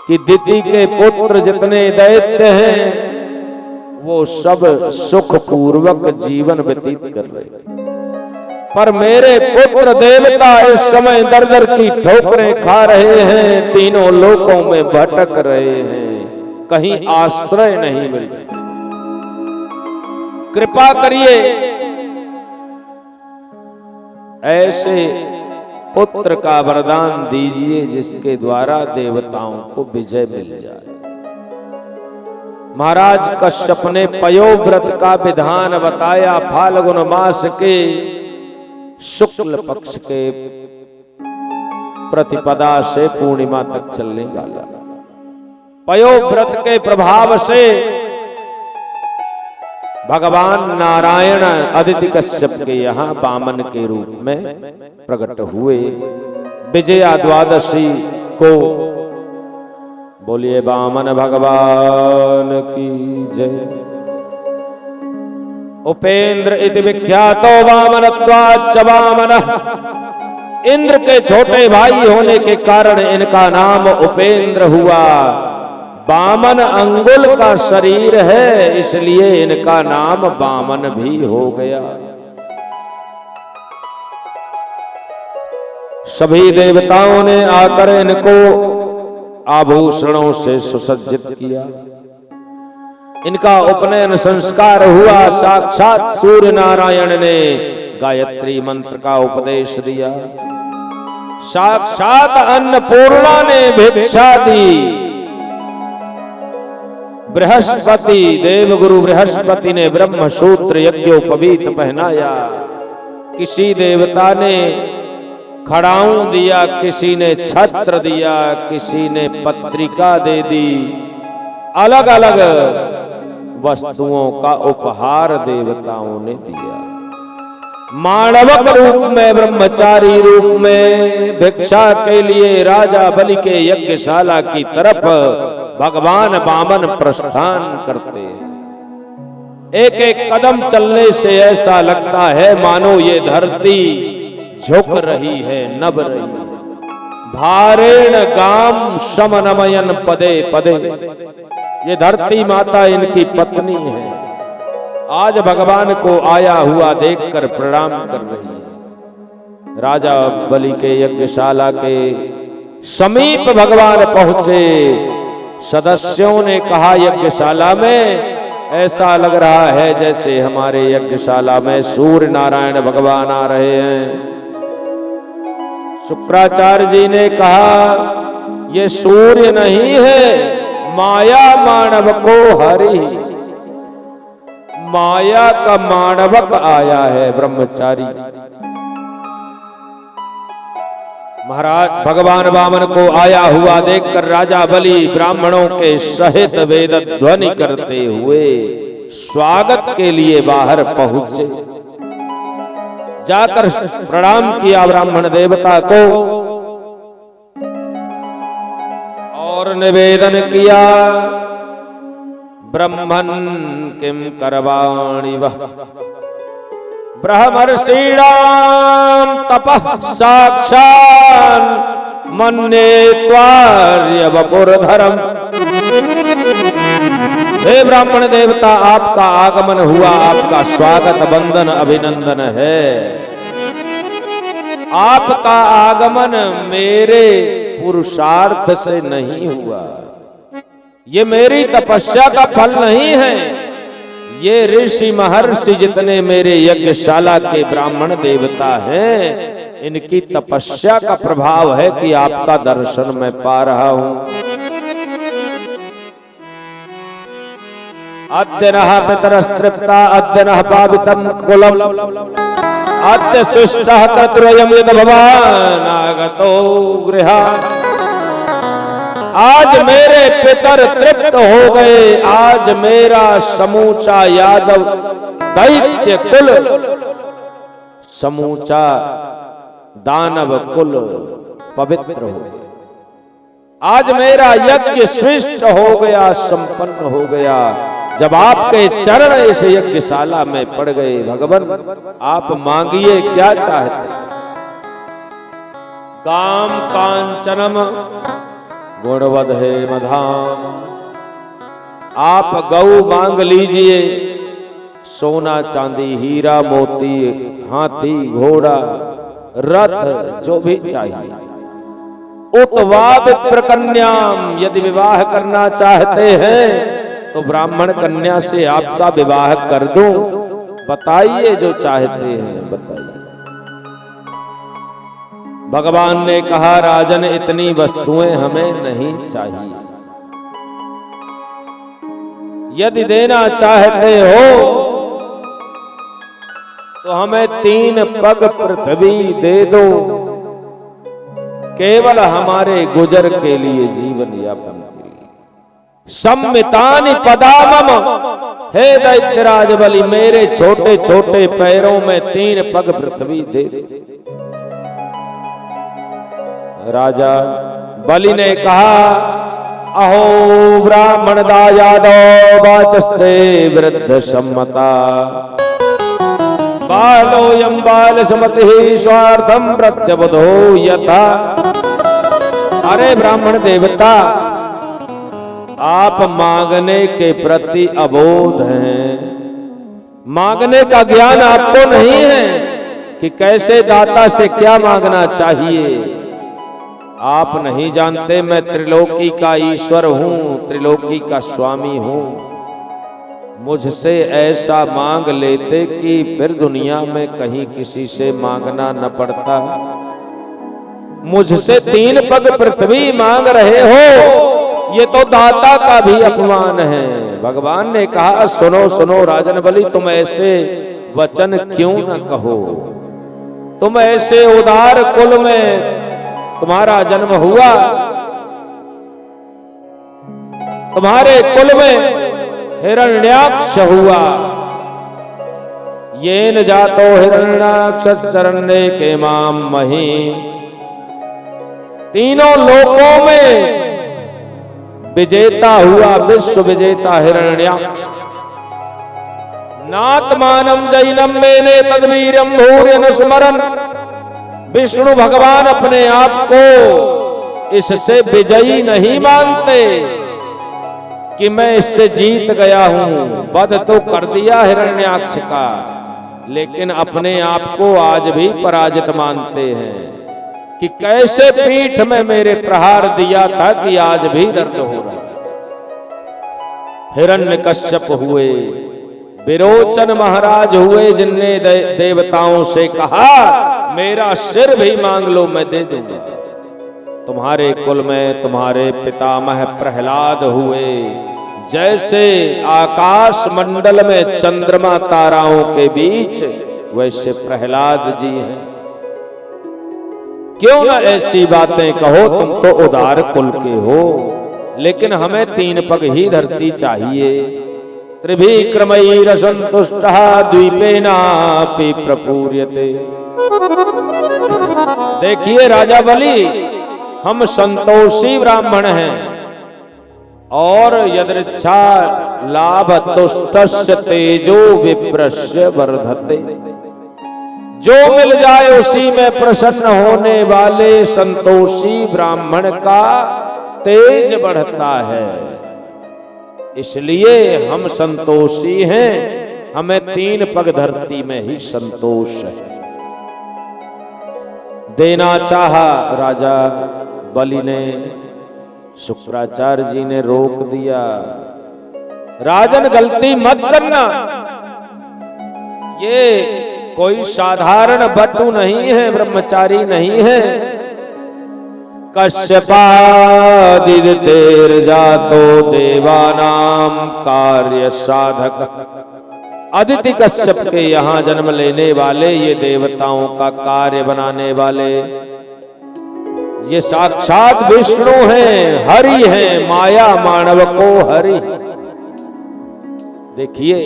कि दिति के पुत्र जितने दैत्य हैं वो सब सुख पूर्वक जीवन व्यतीत कर रहे हैं, पर मेरे पुत्र देवता इस समय दर दर की ठोकरें खा रहे हैं, तीनों लोकों में भटक रहे हैं, कहीं आश्रय नहीं मिल रहा। कृपा करिए ऐसे पुत्र का वरदान दीजिए जिसके द्वारा देवताओं को विजय मिल जाए। महाराज कश्यप ने पयोव्रत का विधान बताया। फाल्गुन मास के शुक्ल पक्ष के प्रतिपदा से पूर्णिमा तक चलने वाला पयोव्रत के प्रभाव से भगवान नारायण अदिति कश्यप के यहाँ वामन के रूप में प्रकट हुए। विजया द्वादशी को बोलिए वामन भगवान की जय। उपेंद्र इति विख्यातो वामनत्वाच्च वामनः। इंद्र के छोटे भाई होने के कारण इनका नाम उपेंद्र हुआ। वामन अंगुल का शरीर है, इसलिए इनका नाम वामन भी हो गया। सभी देवताओं ने आकर इनको आभूषणों से सुसज्जित किया। इनका उपनयन संस्कार हुआ। साक्षात सूर्य नारायण ने गायत्री मंत्र का उपदेश दिया। साक्षात अन्नपूर्णा ने भिक्षा दी। बृहस्पति देवगुरु बृहस्पति ने ब्रह्मसूत्र यज्ञोपवीत पहनाया। किसी देवता ने खड़ाऊं दिया, किसी ने छत्र दिया, किसी ने पत्रिका दे दी। अलग अलग वस्तुओं का उपहार देवताओं ने दिया। मानवक रूप में, ब्रह्मचारी रूप में भिक्षा के लिए राजा बलि के यज्ञशाला की तरफ भगवान वामन प्रस्थान करते हैं। एक एक कदम चलने से ऐसा लगता है मानो ये धरती झुक रही है, नब रही है। भारेण गाम शमनमयन पदे पदे। ये धरती माता इनकी पत्नी है। आज भगवान को आया हुआ देखकर प्रणाम कर रही है। राजा बलि के यज्ञशाला के समीप भगवान पहुंचे। सदस्यों ने कहा यज्ञशाला में ऐसा लग रहा है जैसे हमारे यज्ञशाला में सूर्य नारायण भगवान आ रहे हैं। शुक्राचार्य जी ने कहा ये सूर्य नहीं है, माया मानव को हरि। माया का मानवक आया है ब्रह्मचारी। महाराज भगवान वामन को आया हुआ देखकर राजा बलि ब्राह्मणों के सहित वेद ध्वनि करते हुए स्वागत के लिए बाहर पहुंचे। जाकर प्रणाम किया ब्राह्मण देवता को और निवेदन किया ब्रह्मन् किम करवाणि वह। ब्रह्मर्षीणां तपः साक्षान् मन्ये त्वार्य वपुर्धरम्। हे ब्राह्मण देवता, आपका आगमन हुआ, आपका स्वागत वंदन अभिनंदन है। आपका आगमन मेरे पुरुषार्थ से नहीं हुआ, ये मेरी तपस्या का फल नहीं है। ये ऋषि महर्षि जितने मेरे यज्ञशाला के ब्राह्मण देवता हैं, इनकी तपस्या का प्रभाव है कि आपका दर्शन मैं पा रहा हूं। अद्य नः पितरस्तृप्ता अद्य नः पावितं कुलम् अद्य शिष्टः तत्रयं यद भवान् आगतो गृहात्। आज मेरे पितर तृप्त हो गए, आज मेरा समूचा यादव दैत्य कुल, समूचा दानव कुल पवित्र हो गया। आज मेरा यज्ञ श्रेष्ठ हो गया, संपन्न हो गया। जब आपके चरण इस यज्ञशाला में पड़ गए भगवान, आप मांगिए क्या चाहते। काम कांचनम गुणवधे मधाम, आप गौ मांग लीजिए, सोना चांदी हीरा मोती हाथी घोड़ा रथ जो भी चाहिए। उत्वा विप्रकन्याम, यदि विवाह करना चाहते हैं तो ब्राह्मण कन्या से आपका विवाह कर दूं। बताइए जो चाहते हैं बताइए। भगवान ने कहा राजन इतनी वस्तुएं हमें नहीं चाहिए, यदि देना चाहते हो तो हमें 3 पग पृथ्वी दे दो, केवल हमारे गुजर के लिए, जीवन यापन के लिए। सम्मितानि पदामम, हे दैत्यराज बलि मेरे छोटे छोटे पैरों में 3 पग पृथ्वी दे दे। राजा बलि ने कहा अहो ब्राह्मण दायादो वाचस्ते वृद्ध सम्मता, बालोयं बाल समति स्वार्थम प्रत्यबुधो यथा। अरे ब्राह्मण देवता, आप मांगने के प्रति अबोध हैं, मांगने का ज्ञान आपको नहीं है कि कैसे दाता से क्या मांगना चाहिए। आप नहीं जानते मैं त्रिलोकी का ईश्वर हूं, त्रिलोकी का स्वामी हूं। मुझसे ऐसा मांग लेते कि फिर दुनिया में कहीं किसी से मांगना न पड़ता। मुझसे 3 पग पृथ्वी मांग रहे हो, ये तो दाता का भी अपमान है। भगवान ने कहा सुनो सुनो राजन बलि, तुम ऐसे वचन क्यों न कहो। तुम ऐसे उदार कुल में तुम्हारा जन्म हुआ, तुम्हारे कुल में हिरण्याक्ष हुआ। येन जातो हिरण्याक्ष चरण्ये के माम मही, तीनों लोकों में विजेता हुआ, विश्व विजेता हिरण्याक्ष। नात्मानम जैनम मेने तद्वीर्यम भूर्यन स्मरन, विष्णु भगवान अपने आप को इससे विजयी नहीं मानते कि मैं इससे जीत गया हूं। वध तो कर दिया हिरण्याक्ष का, लेकिन अपने आप को आज भी पराजित मानते हैं कि कैसे पीठ में मेरे प्रहार दिया था कि आज भी दर्द हो रहा है। हिरण्यकश्यप हुए, विरोचन महाराज हुए, जिनने देवताओं से कहा मेरा सिर भी मांग लो मैं दे दूंगा। तुम्हारे कुल में तुम्हारे पितामह प्रहलाद हुए, जैसे आकाश मंडल में चंद्रमा ताराओं के बीच, वैसे प्रहलाद जी हैं। क्यों न ऐसी बातें कहो, तुम तो उदार कुल के हो, लेकिन हमें 3 पग ही धरती चाहिए। त्रिभिक्रमैरसंतुष्टः द्वीपेनापि प्रपूर्यते। देखिए राजा बलि, हम संतोषी ब्राह्मण हैं और यदृच्छा लाभ तुष्टस्य तेजो विप्रस्य वर्धते। जो मिल जाए उसी में प्रसन्न होने वाले संतोषी ब्राह्मण का तेज बढ़ता है। इसलिए हम संतोषी हैं, हमें 3 पग धरती में ही संतोष है। देना चाहा राजा बलि ने, शुक्राचार्य जी ने रोक दिया। राजन गलती मत करना, ये कोई साधारण बटू नहीं है, ब्रह्मचारी नहीं है। कश्यपादितेर जातो देवानाम कार्य साधक। अदिति कश्यप के यहाँ जन्म लेने वाले ये देवताओं का कार्य बनाने वाले ये साक्षात विष्णु हैं, हरि हैं, माया मानव को हरि। देखिए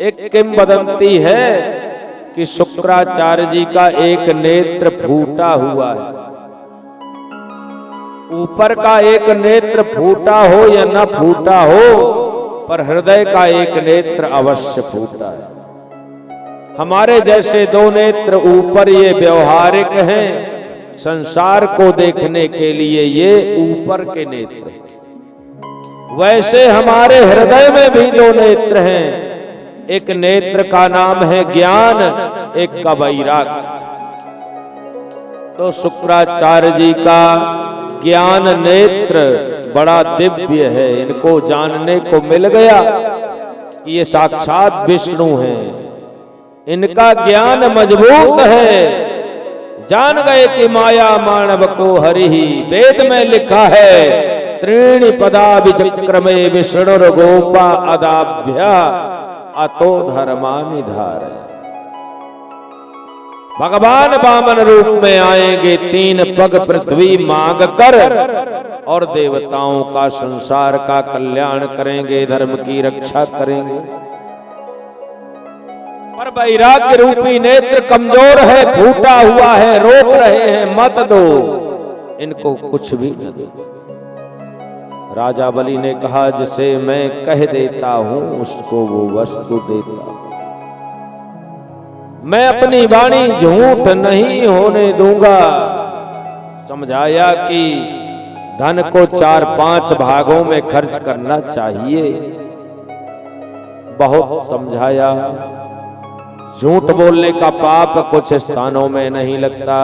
एक किंवदंती है कि शुक्राचार्य जी का एक नेत्र फूटा हुआ है। ऊपर का एक नेत्र फूटा हो या न फूटा हो, पर हृदय का एक नेत्र अवश्य फूटा है। हमारे जैसे दो नेत्र ऊपर ये व्यवहारिक हैं, संसार को देखने के लिए ये ऊपर के नेत्र, वैसे हमारे हृदय में भी दो नेत्र हैं। एक नेत्र का नाम है ज्ञान, एक का वैराग्य। तो शुक्राचार्य जी का ज्ञान नेत्र बड़ा दिव्य है। इनको जानने को मिल गया कि ये साक्षात विष्णु हैं। इनका ज्ञान मजबूत है, जान गए कि माया मानव को हरि ही। वेद में लिखा है त्रीणि पदा विचक्रमे विष्णुर्गोपा अदाभ्या अतो धर्मानि धारय। भगवान वामन रूप में आएंगे, 3 पग पृथ्वी मांग कर, और देवताओं का संसार का कल्याण करेंगे, धर्म की रक्षा करेंगे। पर वैराग्य रूपी नेत्र कमजोर है, फूटा हुआ है, रोक रहे हैं, मत दो इनको, कुछ भी न दो। राजा बलि ने कहा जिसे मैं कह देता हूं उसको वो वस्तु देता हूं। मैं अपनी वाणी झूठ नहीं होने दूंगा। समझाया कि धन को 4-5 भागों में खर्च करना चाहिए। बहुत समझाया। झूठ बोलने का पाप कुछ स्थानों में नहीं लगता।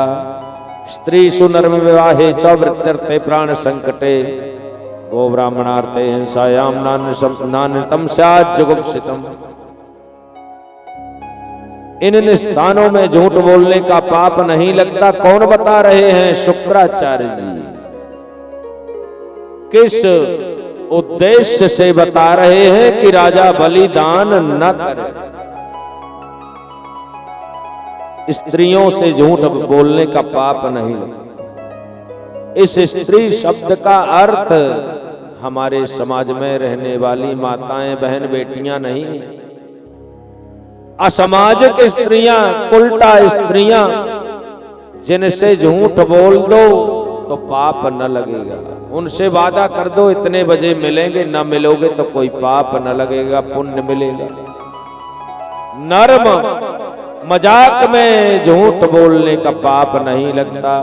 स्त्री सुनर्म विवाहे चौवृत्त्यर्थे प्राण संकटे गो ब्राह्मणार्थे हिंसायाम नान्यतम स्यात् जुगुप्सितम्। इन स्थानों में झूठ बोलने का पाप नहीं लगता। कौन बता रहे हैं? शुक्राचार्य जी। किस उद्देश्य से बता रहे हैं कि राजा बलिदान न करे। स्त्रियों से झूठ बोलने का पाप नहीं लगता। इस स्त्री शब्द का अर्थ हमारे समाज में रहने वाली माताएं, बहन, बेटियां नहीं, असामाजिक स्त्रियां, उल्टा स्त्रियां, जिनसे झूठ बोल दो तो पाप न लगेगा। उनसे वादा कर दो इतने बजे मिलेंगे, न मिलोगे तो कोई पाप न लगेगा, पुण्य मिलेगा। नर्म मजाक में झूठ बोलने का पाप नहीं लगता।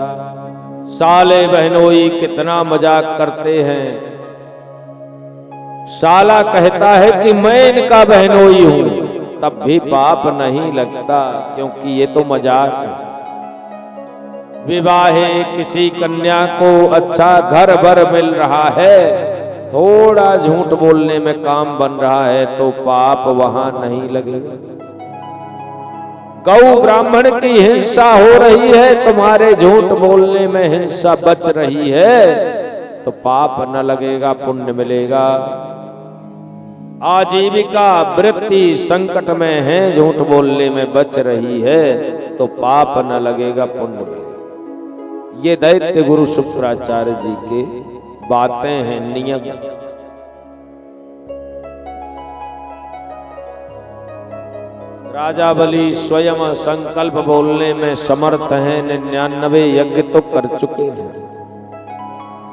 साले बहनोई कितना मजाक करते हैं। साला कहता है कि मैं इनका बहनोई हूं, तब भी पाप नहीं लगता, क्योंकि ये तो मजाक है। विवाहे किसी कन्या को अच्छा घर भर मिल रहा है, थोड़ा झूठ बोलने में काम बन रहा है तो पाप वहां नहीं लगेगा। गौ ब्राह्मण की हिंसा हो रही है, तुम्हारे झूठ बोलने में हिंसा बच रही है तो पाप न लगेगा, पुण्य मिलेगा। आजीविका वृत्ति संकट में है, झूठ बोलने में बच रही है तो पाप न लगेगा, पुण्य मिलेगा। ये दैत्य गुरु शुक्राचार्य जी के बातें हैं, नियम। राजा बलि स्वयं संकल्प बोलने में समर्थ हैं। 99 यज्ञ तो कर चुके हैं।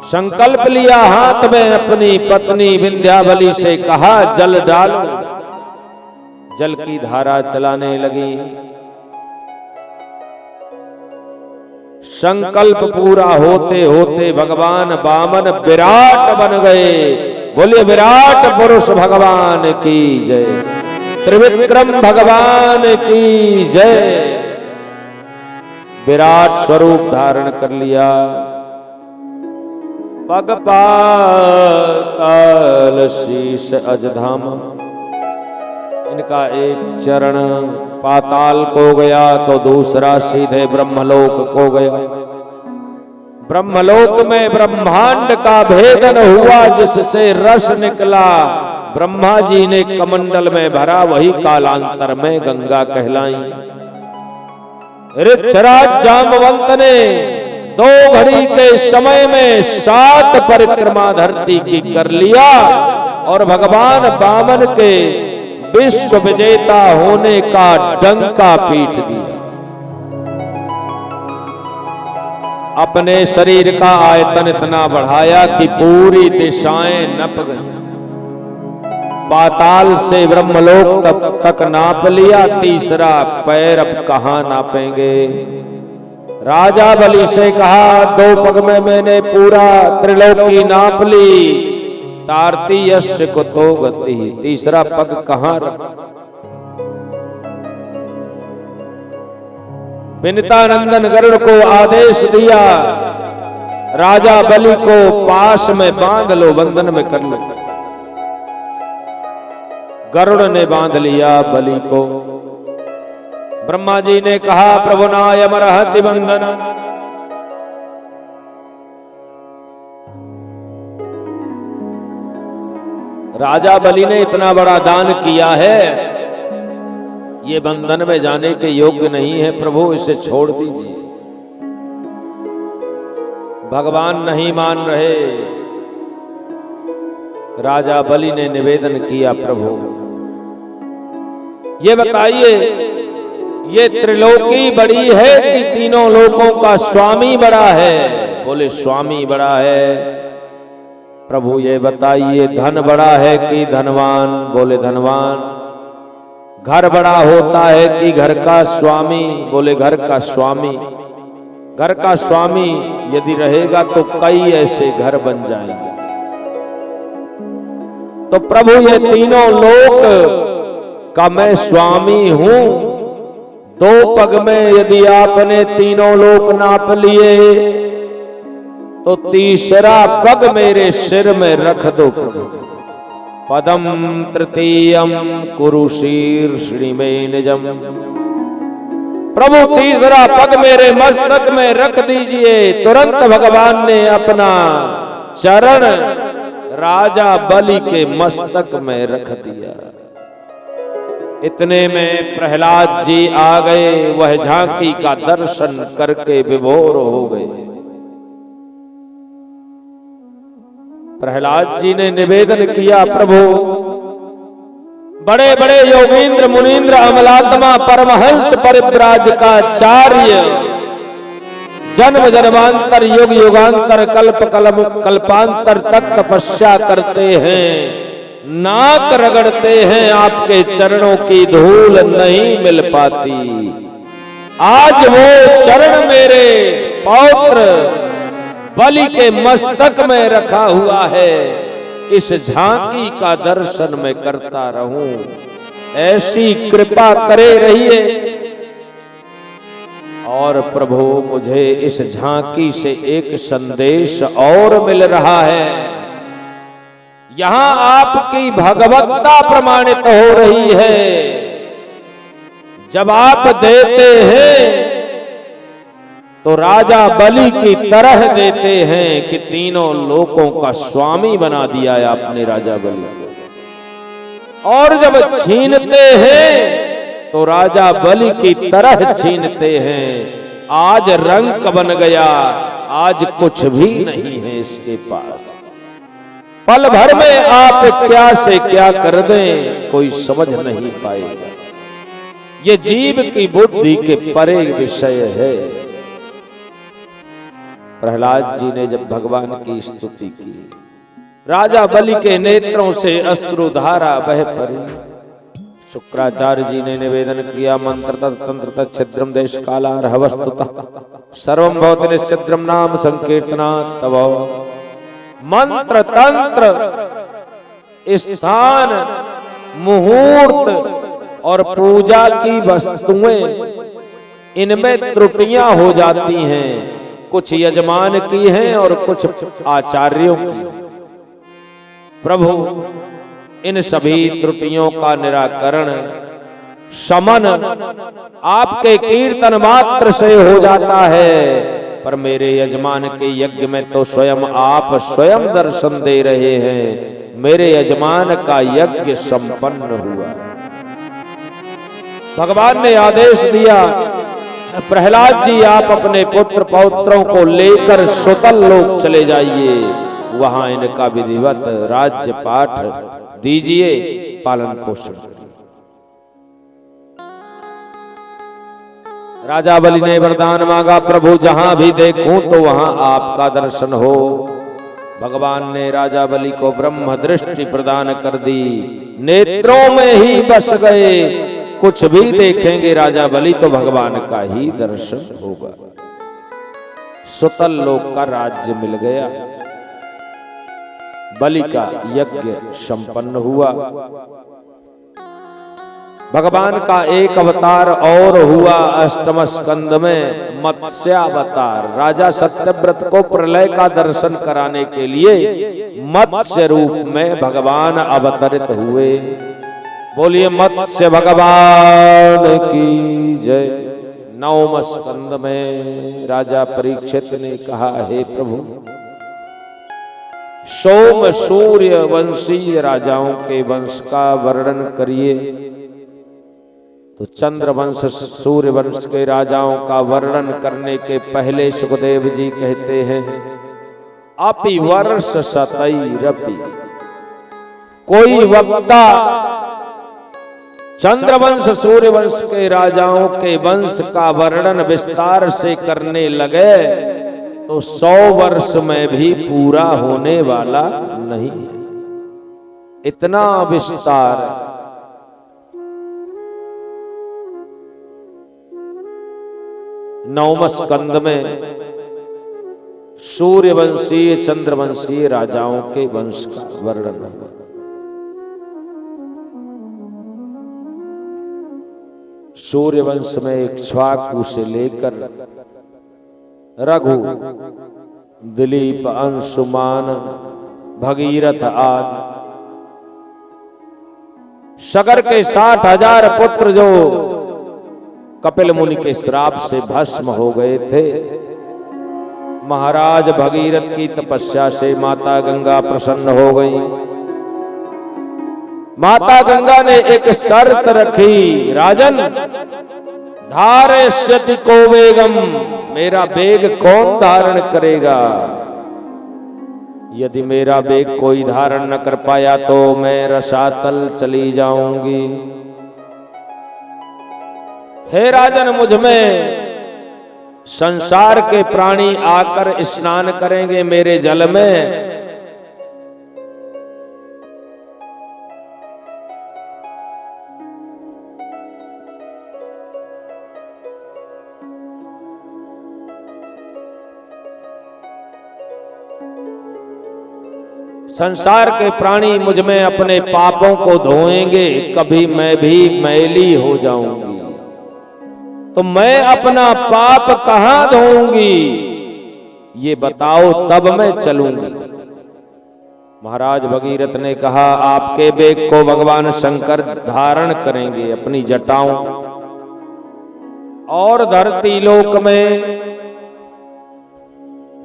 संकल्प लिया, हाथ में अपनी पत्नी विंध्यावली से कहा जल डालो। जल की धारा चलाने लगी। संकल्प पूरा होते होते भगवान वामन विराट बन गए। बोलिए विराट पुरुष भगवान की जय। त्रिविक्रम भगवान की जय। विराट स्वरूप धारण कर लिया। पग पाताल शीश अजधाम। इनका एक चरण पाताल को गया तो दूसरा सीधे ब्रह्मलोक को गया। ब्रह्मलोक में ब्रह्मांड का भेदन हुआ, जिससे रस निकला। ब्रह्मा जी ने कमंडल में भरा, वही कालांतर में गंगा कहलाई। ऋक्षराज जामवंत ने 2 घड़ी के समय में 7 परिक्रमा धरती की कर लिया और भगवान वामन के विश्व विजेता होने का डंका पीट दिया। अपने शरीर का आयतन इतना बढ़ाया कि पूरी दिशाएं नप गई। पाताल से ब्रह्मलोक तक नाप लिया, तीसरा पैर अब कहां नापेंगे। राजा बलि से कहा, 2 पग में मैंने पूरा त्रिलोकी नाप ली, तारती यश को तो गति, तीसरा पग कहां रख। विनीतानंदन गरुड़ को आदेश दिया, राजा बलि को पास में बांध लो, बंधन में कर लो। गरुड़ ने बांध लिया बलि को। ब्रह्मा जी ने कहा, प्रभु नायम रहति बंधन। राजा बलि ने इतना बड़ा दान किया है, ये बंधन में जाने के योग्य नहीं है, प्रभु इसे छोड़ दीजिए। भगवान नहीं मान रहे। राजा बलि ने निवेदन किया, प्रभु ये बताइए, ये त्रिलोकी बड़ी है कि तीनों लोकों का स्वामी बड़ा है? बोले स्वामी बड़ा है। प्रभु ये बताइए, धन बड़ा है कि धनवान? बोले धनवान। घर बड़ा होता है कि घर का स्वामी? बोले घर का स्वामी। घर का स्वामी यदि रहेगा तो कई ऐसे घर बन जाएंगे। तो प्रभु ये तीनों लोक का मैं स्वामी हूं। 2 पग में यदि आपने तीनों लोक नाप लिए तो तीसरा पग मेरे सिर में रख दो प्रभु। पदम तृतीयम कुरु शीर्षणि में निजम। प्रभु तीसरा पग मेरे मस्तक में रख दीजिए। तुरंत भगवान ने अपना चरण राजा बलि के मस्तक में रख दिया। इतने में प्रहलाद जी आ गए। वह झांकी का दर्शन करके विभोर हो गए। प्रहलाद जी ने निवेदन किया, प्रभु बड़े बड़े योगींद्र मुनींद्र अमलात्मा परमहंस परिव्राजकाचार्य जन्म जन्मांतर युग युगांतर कल्प कल्पांतर तक तपस्या करते हैं, नाक रगड़ते हैं, आपके चरणों की धूल नहीं मिल पाती। आज वो चरण मेरे पौत्र बलि के मस्तक में रखा हुआ है। इस झांकी का दर्शन मैं करता रहूं, ऐसी कृपा करे रहिए। और प्रभु मुझे इस झांकी से एक संदेश और मिल रहा है। यहां आपकी भगवत्ता प्रमाणित हो रही है। जब आप देते हैं तो राजा बलि की तरह देते हैं कि तीनों लोकों का स्वामी बना दिया है आपने राजा बलि को। और जब छीनते हैं तो राजा बलि की तरह छीनते हैं। आज रंक बन गया, आज कुछ भी नहीं है इसके पास। पल भर में आप क्या से क्या कर दें, कोई समझ नहीं पाएगा। ये जीव की बुद्धि के परे विषय है। प्रहलाद जी ने जब भगवान की स्तुति की, राजा बलि के नेत्रों से अश्रुधारा बह पड़ी। शुक्राचार्य जी ने निवेदन किया, मंत्र तंत्र तच्छिद्रम देश काला रहवस्तुतः सर्वं भवति निश्चिद्रम नाम संकीर्तनात् तव। मंत्र तंत्र स्थान मुहूर्त और पूजा की वस्तुएं, इनमें त्रुटियां हो जाती हैं। कुछ यजमान की हैं और कुछ आचार्यों की। प्रभु इन सभी त्रुटियों का निराकरण, शमन आपके कीर्तन मात्र से हो जाता है। पर मेरे यजमान के यज्ञ में तो स्वयं आप स्वयं दर्शन दे रहे हैं। मेरे यजमान का यज्ञ संपन्न हुआ। भगवान ने आदेश दिया, प्रहलाद जी आप अपने पुत्र पौत्रों को लेकर सुतल लोक चले जाइए, वहां इनका विधिवत राज्य पाठ दीजिए, पालन पोषण करिए। राजा बलि ने वरदान मांगा, प्रभु जहां भी देखूं तो वहां आपका दर्शन हो। भगवान ने राजा बलि को ब्रह्म दृष्टि प्रदान कर दी, नेत्रों में ही बस गए। कुछ भी देखेंगे राजा बलि तो भगवान का ही दर्शन होगा। सुतल लोक का राज्य मिल गया, बलि का यज्ञ संपन्न हुआ। भगवान का एक अवतार और हुआ अष्टम स्कंद में, मत्स्यावतार। राजा सत्यव्रत को प्रलय का दर्शन कराने के लिए मत्स्य रूप में भगवान अवतरित हुए। बोलिए मत्स्य भगवान की जय। नवम स्कंद में राजा परीक्षित ने कहा, हे प्रभु, सोम सूर्य वंशीय राजाओं के वंश का वर्णन करिए। तो चंद्र वंश सूर्य वंश के राजाओं का वर्णन करने के पहले सुखदेव जी कहते हैं, अपि वर्ष शतैरपि। कोई वक्ता चंद्रवंश सूर्य वंश के राजाओं के वंश का वर्णन विस्तार से करने लगे तो 100 वर्ष में भी पूरा होने वाला नहीं। इतना विस्तार। नवम स्कंद में सूर्यवंशीय चंद्रवंशीय राजाओं के वंश का वर्णन हुआ। सूर्यवंश में इक्ष्वाकु से लेकर रघु, दिलीप, अंशुमान, भगीरथ आदि सगर के 60,000 पुत्र जो कपिल मुनि के श्राप से भस्म हो गए थे, महाराज भगीरथ की तपस्या से माता गंगा प्रसन्न हो गई। माता गंगा ने एक शर्त रखी, राजन धारयस्यति को वेगम, मेरा वेग कौन धारण करेगा? यदि मेरा वेग कोई धारण न कर पाया तो मैं रसातल चली जाऊंगी। हे राजन, मुझ में संसार के प्राणी आकर स्नान करेंगे मेरे जल में, संसार के प्राणी मुझ में अपने पापों को धोएंगे, कभी मैं भी मैली हो जाऊंगी, तो मैं अपना पाप कहां धोऊंगी ये बताओ, तब मैं चलूंगी। महाराज भगीरथ ने कहा, आपके वेग को भगवान शंकर धारण करेंगे अपनी जटाओं, और धरती लोक में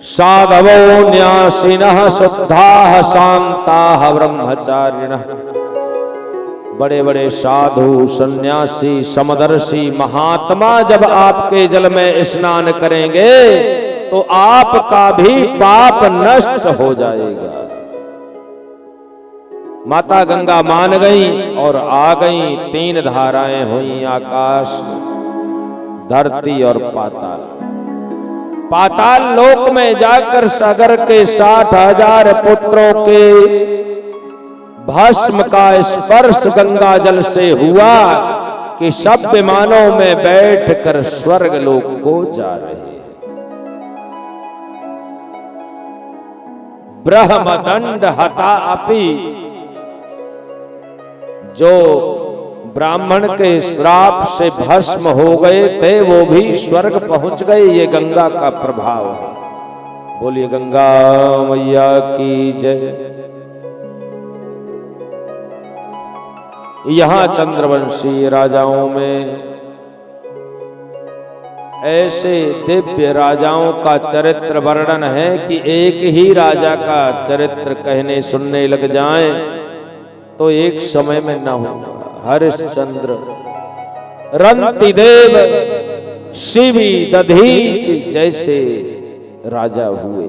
साधवो न्यासिनः शुद्धाः शांताः ब्रह्मचारिणः, बड़े बड़े साधु सन्यासी समदर्शी महात्मा जब आपके जल में स्नान करेंगे तो आपका भी पाप नष्ट हो जाएगा। माता गंगा मान गई और आ गई। 3 धाराएं हुई, आकाश, धरती और पाताल। पाताल लोक में जाकर सागर के 60,000 पुत्रों के भस्म का स्पर्श गंगा जल से हुआ कि सब विमानों में बैठकर स्वर्ग लोक को जा रहे हैं। ब्रह्मदंड हता अपि, जो ब्राह्मण के श्राप से भस्म हो गए थे वो भी स्वर्ग पहुंच गए। ये गंगा का प्रभाव है। बोलिए गंगा मैया की जय। यहां चंद्रवंशी राजाओं में ऐसे दिव्य राजाओं का चरित्र वर्णन है कि एक ही राजा का चरित्र कहने सुनने लग जाएं तो एक समय में न होगा। हरिश्चंद्र, रंतिदेव, शिवी, दधीच जैसे राजा हुए।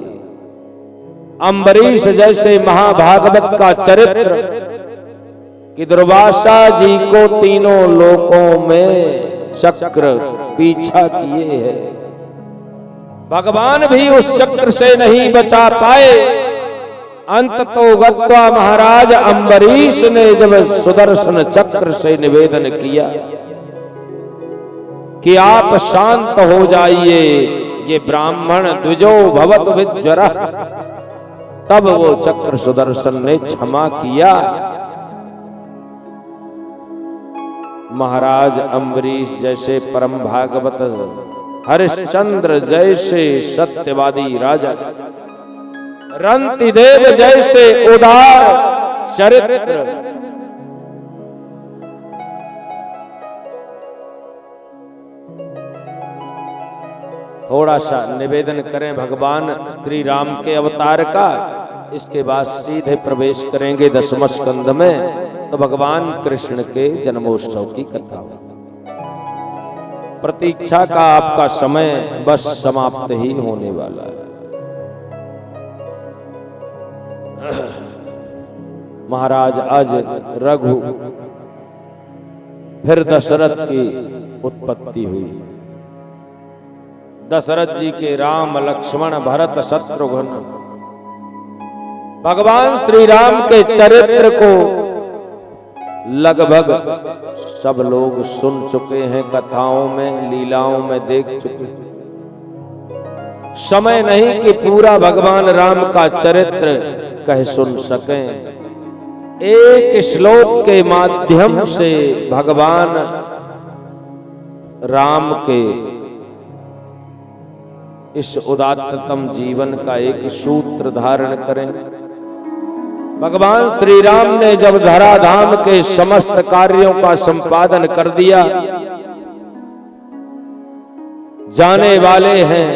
अम्बरीश जैसे महाभागवत का चरित्र कि दुर्वासा जी को तीनों लोकों में चक्र पीछा किए हैं, भगवान भी उस चक्र से नहीं बचा पाए। अंत तो गत्वा महाराज अम्बरीश ने जब सुदर्शन चक्र से निवेदन किया कि आप शांत हो जाइए, ये ब्राह्मण द्विजो भवतु विज्वरः, तब वो चक्र सुदर्शन ने क्षमा किया। महाराज अम्बरीश जैसे परम भागवत, हरिश्चंद्र जैसे सत्यवादी राजा, रंतिदेव जैसे उदार चरित्र, थोड़ा सा निवेदन करें भगवान श्री राम के अवतार का, इसके बाद सीधे प्रवेश करेंगे दसम स्कंद में, तो भगवान कृष्ण के जन्मोत्सव की कथा हो। प्रतीक्षा का आपका समय बस समाप्त ही होने वाला है। महाराज आज रघु फिर दशरथ की उत्पत्ति हुई। दशरथ जी के राम, लक्ष्मण, भरत, शत्रुघ्न, भगवान श्री राम के चरित्र को लगभग सब लोग सुन चुके हैं, कथाओं में, लीलाओं में देख चुके। समय नहीं कि पूरा भगवान राम का चरित्र कह सुन सकें। एक श्लोक के माध्यम से भगवान राम के इस उदात्तम जीवन का एक सूत्र धारण करें। भगवान श्री राम ने जब धराधाम के समस्त कार्यों का संपादन कर दिया, जाने वाले हैं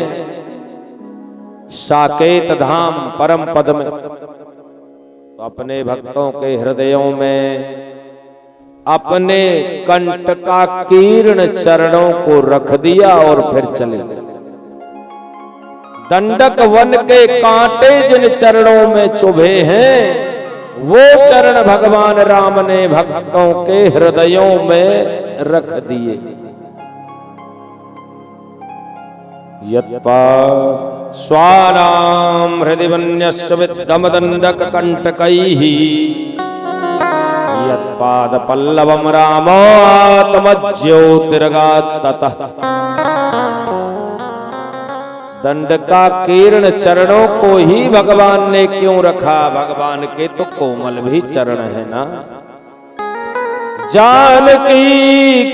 साकेत धाम परम पद में, तो अपने भक्तों के हृदयों में अपने कंठ का कीर्ण चरणों को रख दिया और फिर चले गए। दंडक वन के कांटे जिन चरणों में चुभे हैं, वो चरण भगवान राम ने भक्तों के हृदयों में रख दिए। यत्पा स्वानाम हृदि वन्यस्य विद्धम दंडक कंटकैः, यत्पाद पल्लवम रामात्मज्योतिर्गात् ततः। दंड का कीर्ण चरणों को ही भगवान ने क्यों रखा? भगवान के तो कोमल भी चरण है ना। जानकी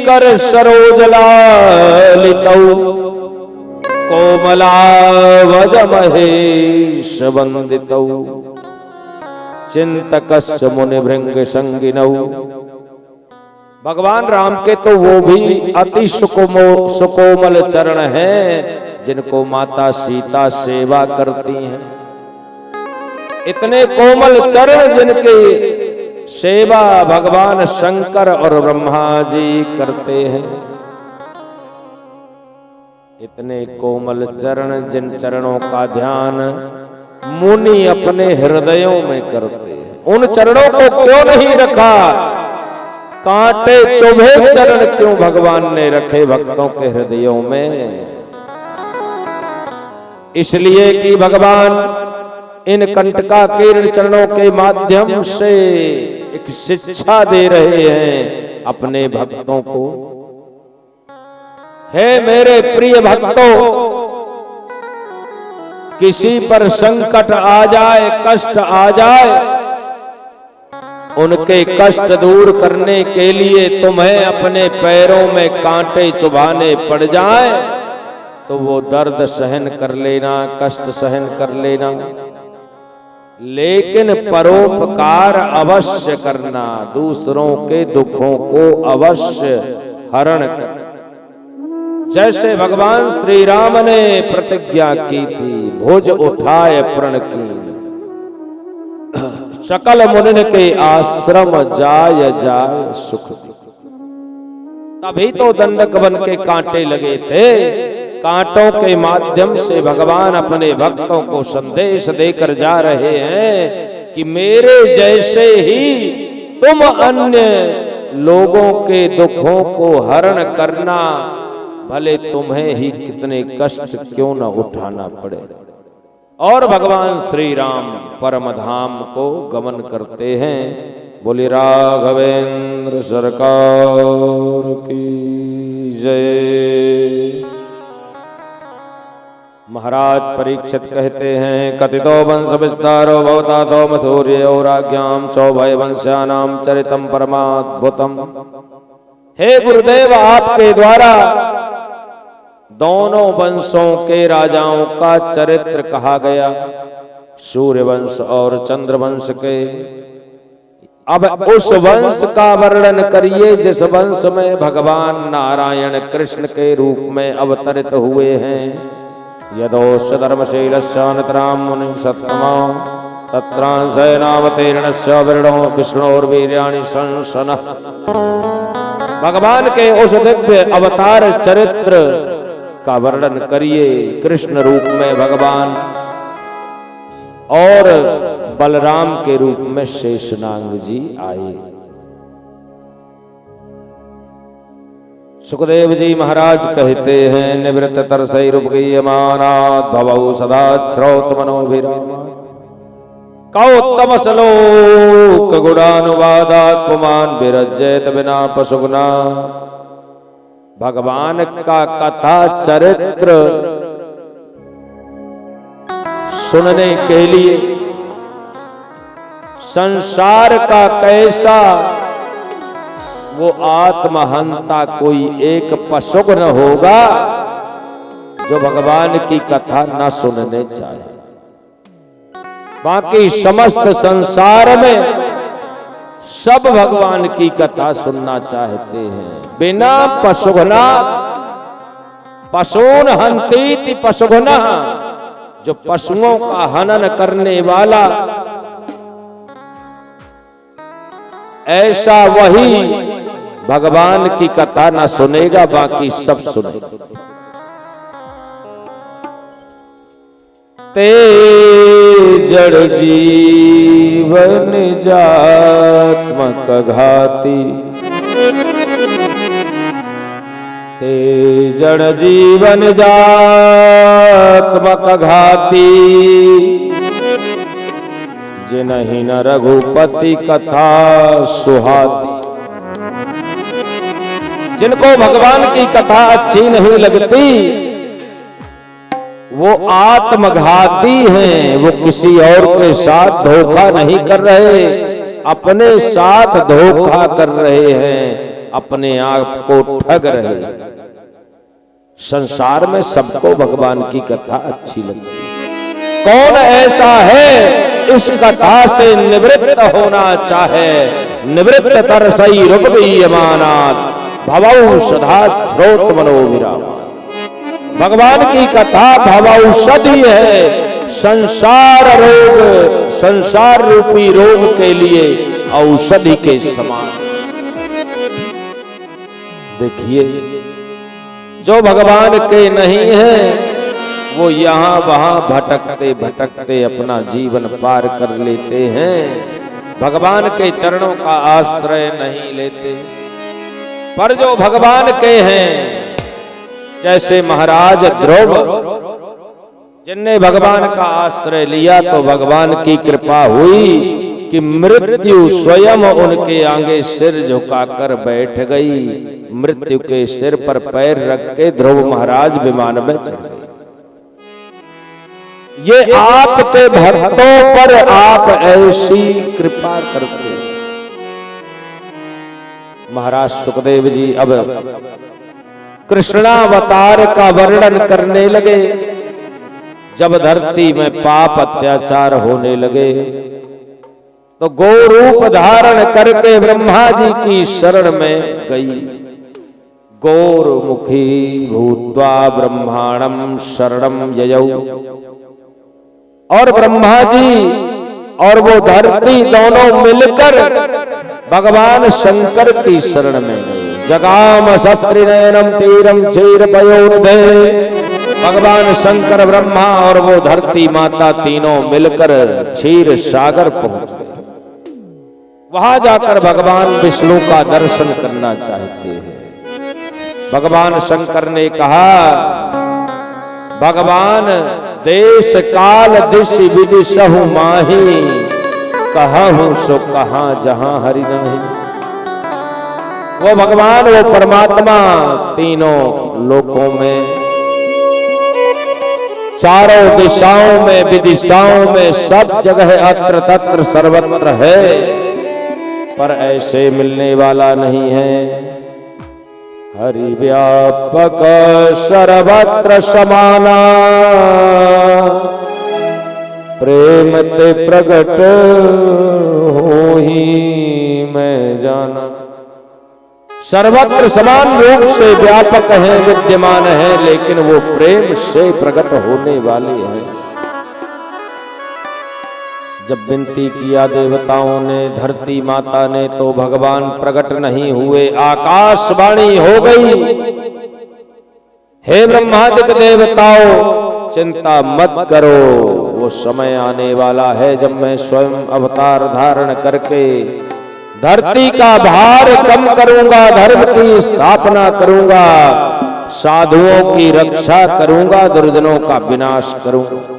कर सरोजलालितौ, कोमलावज महेश वंदितौ, चिंतकस्य मुनि भृंग संगिनौ। भगवान राम के तो वो भी अति सुकोमल चरण हैं जिनको माता सीता सेवा करती हैं। इतने कोमल चरण जिनके सेवा भगवान शंकर और ब्रह्मा जी करते हैं। इतने कोमल चरण जिन चरणों का ध्यान मुनि अपने हृदयों में करते हैं, उन चरणों को क्यों नहीं रखा? कांटे चुभे चरण क्यों भगवान ने रखे भक्तों के हृदयों में? इसलिए कि भगवान इन कंटका कीर्ण चरणों के माध्यम से एक शिक्षा दे रहे हैं अपने भक्तों को। हे मेरे प्रिय भक्तों, किसी पर संकट आ जाए, कष्ट आ जाए, उनके कष्ट दूर करने के लिए तुम्हें अपने पैरों में कांटे चुभाने पड़ जाए तो वो दर्द सहन कर लेना, कष्ट सहन कर लेना, लेकिन परोपकार अवश्य करना, दूसरों के दुखों को अवश्य हरण करना। जैसे भगवान श्री राम ने प्रतिज्ञा की थी, भुज उठाए प्रण की, सकल मुनिन के आश्रम जाय जाय सुख। तभी तो दंडक बन के कांटे लगे थे। कांटों के माध्यम से भगवान अपने भक्तों को संदेश देकर जा रहे हैं कि मेरे जैसे ही तुम अन्य लोगों के दुखों को हरण करना, भले तुम्हें ही कितने कष्ट क्यों न उठाना पड़े। और भगवान श्री राम परम धाम को गमन करते हैं। बोले राघवेंद्र सरकार की जय। महाराज परीक्षित कहते हैं, कथितो वंश विस्तारो भवता तो मथुर्य और आज्ञाम चौभय वंश्यानाम चरितम परमाद्भुतम। हे गुरुदेव, आपके द्वारा दोनों वंशों के राजाओं का चरित्र कहा गया, सूर्य वंश और चंद्र वंश के। अब उस वंश का वर्णन करिए जिस वंश में भगवान नारायण कृष्ण के रूप में अवतरित हुए हैं। यदोश धर्मशीलस्यानतराम मुनि सत्तमा तत्रांशय नामतेरणस्य विष्णोर्वीर्याणि संसनः। भगवान के उस दिव्य अवतार चरित्र का वर्णन करिए। कृष्ण रूप में भगवान और बलराम के रूप में शेषनाग जी आए। सुखदेव जी महाराज कहते हैं, निवृत्त तरसैरुपगीयमानात् भवौ सदा श्रौत मनोभिराम कौत्तम श्लोक गुणानुवादात् पुमान् विरज्येत विना पशुगुना। भगवान का कथा चरित्र सुनने के लिए संसार का कैसा वो आत्महंता कोई एक पशुग न होगा जो भगवान की कथा न सुनने चाहे। बाकी समस्त संसार में सब भगवान की कथा सुनना चाहते हैं। बिना पशुघ्ना पशून हंतीति पशुघ्ना, जो पशुओं का हनन करने वाला ऐसा वही भगवान की कथा ना सुनेगा, बाकी सब सुनेगा। ते जड़ जीवन जात्मक घाती, ते जड़ जीवन जात्मक घाती, जिन्हि न रघुपति कथा सुहाती। जिनको भगवान की कथा अच्छी नहीं लगती वो आत्मघाती हैं। वो किसी और के साथ धोखा नहीं कर रहे, अपने साथ धोखा कर रहे हैं, अपने आप को ठग रहे हैं। संसार में सबको भगवान की कथा अच्छी लगती है। कौन ऐसा है इस कथा से निवृत्त होना चाहे? निवृत्त तरसई रूपगीयमानात् भवौ सदा श्रोत मनोभिराम। भगवान की कथा भवौषधि है। संसार रोग, संसार रूपी रोग के लिए औषधि के समान। देखिए, जो भगवान के नहीं है वो यहाँ वहां भटकते भटकते अपना जीवन पार कर लेते हैं, भगवान के चरणों का आश्रय नहीं लेते। पर जो भगवान के हैं, जैसे महाराज ध्रुव, जिनने भगवान का आश्रय लिया तो भगवान की कृपा हुई कि मृत्यु स्वयं उनके आगे सिर झुकाकर बैठ गई। मृत्यु के सिर पर पैर रख के ध्रुव महाराज विमान में चढ़ गए। ये आपके भक्तों पर आप ऐसी कृपा करते। महाराज सुखदेव जी अब कृष्णावतार का वर्णन करने लगे। जब धरती में पाप अत्याचार होने लगे तो गो रूप धारण करके ब्रह्मा जी की शरण में गई। गौरमुखी भूत्वा ब्रह्मांडम शरणम ययौ। और ब्रह्मा जी और वो धरती दोनों मिलकर भगवान शंकर की शरण में गए। जगाम सत्रिनयनम तीरम चीर पयोनिधे। भगवान शंकर ब्रह्मा और वो धरती माता तीनों मिलकर क्षीर सागर पहुंच गए। वहां जाकर भगवान विष्णु का दर्शन करना चाहते हैं। भगवान शंकर ने कहा, भगवान देश काल दिश विदिशहु माही, कहूं सो कहां जहां हरि नहीं। वो भगवान वो परमात्मा तीनों लोकों में, चारों दिशाओं में, विदिशाओं में, सब जगह अत्र तत्र सर्वत्र है, पर ऐसे मिलने वाला नहीं है। हरि व्यापक सर्वत्र समाना, प्रेम ते प्रगट होहि मैं जाना। सर्वत्र समान रूप से व्यापक है, विद्यमान है, लेकिन वो प्रेम से प्रकट होने वाले हैं। जब विनती किया देवताओं ने, धरती माता ने, तो भगवान प्रकट नहीं हुए। आकाशवाणी हो गई, हे ब्रह्मादिक देवताओं, चिंता मत करो, वो समय आने वाला है जब मैं स्वयं अवतार धारण करके धरती का भार कम करूंगा, धर्म की स्थापना करूंगा, साधुओं की रक्षा करूंगा, दुर्जनों का विनाश करूंगा।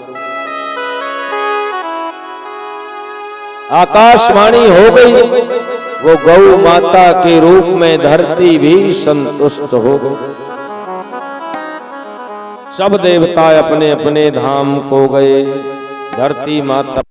आकाशवाणी हो गई, वो गौ माता के रूप में धरती भी संतुष्ट हो गई। सब देवता अपने अपने धाम को गए। धरती माता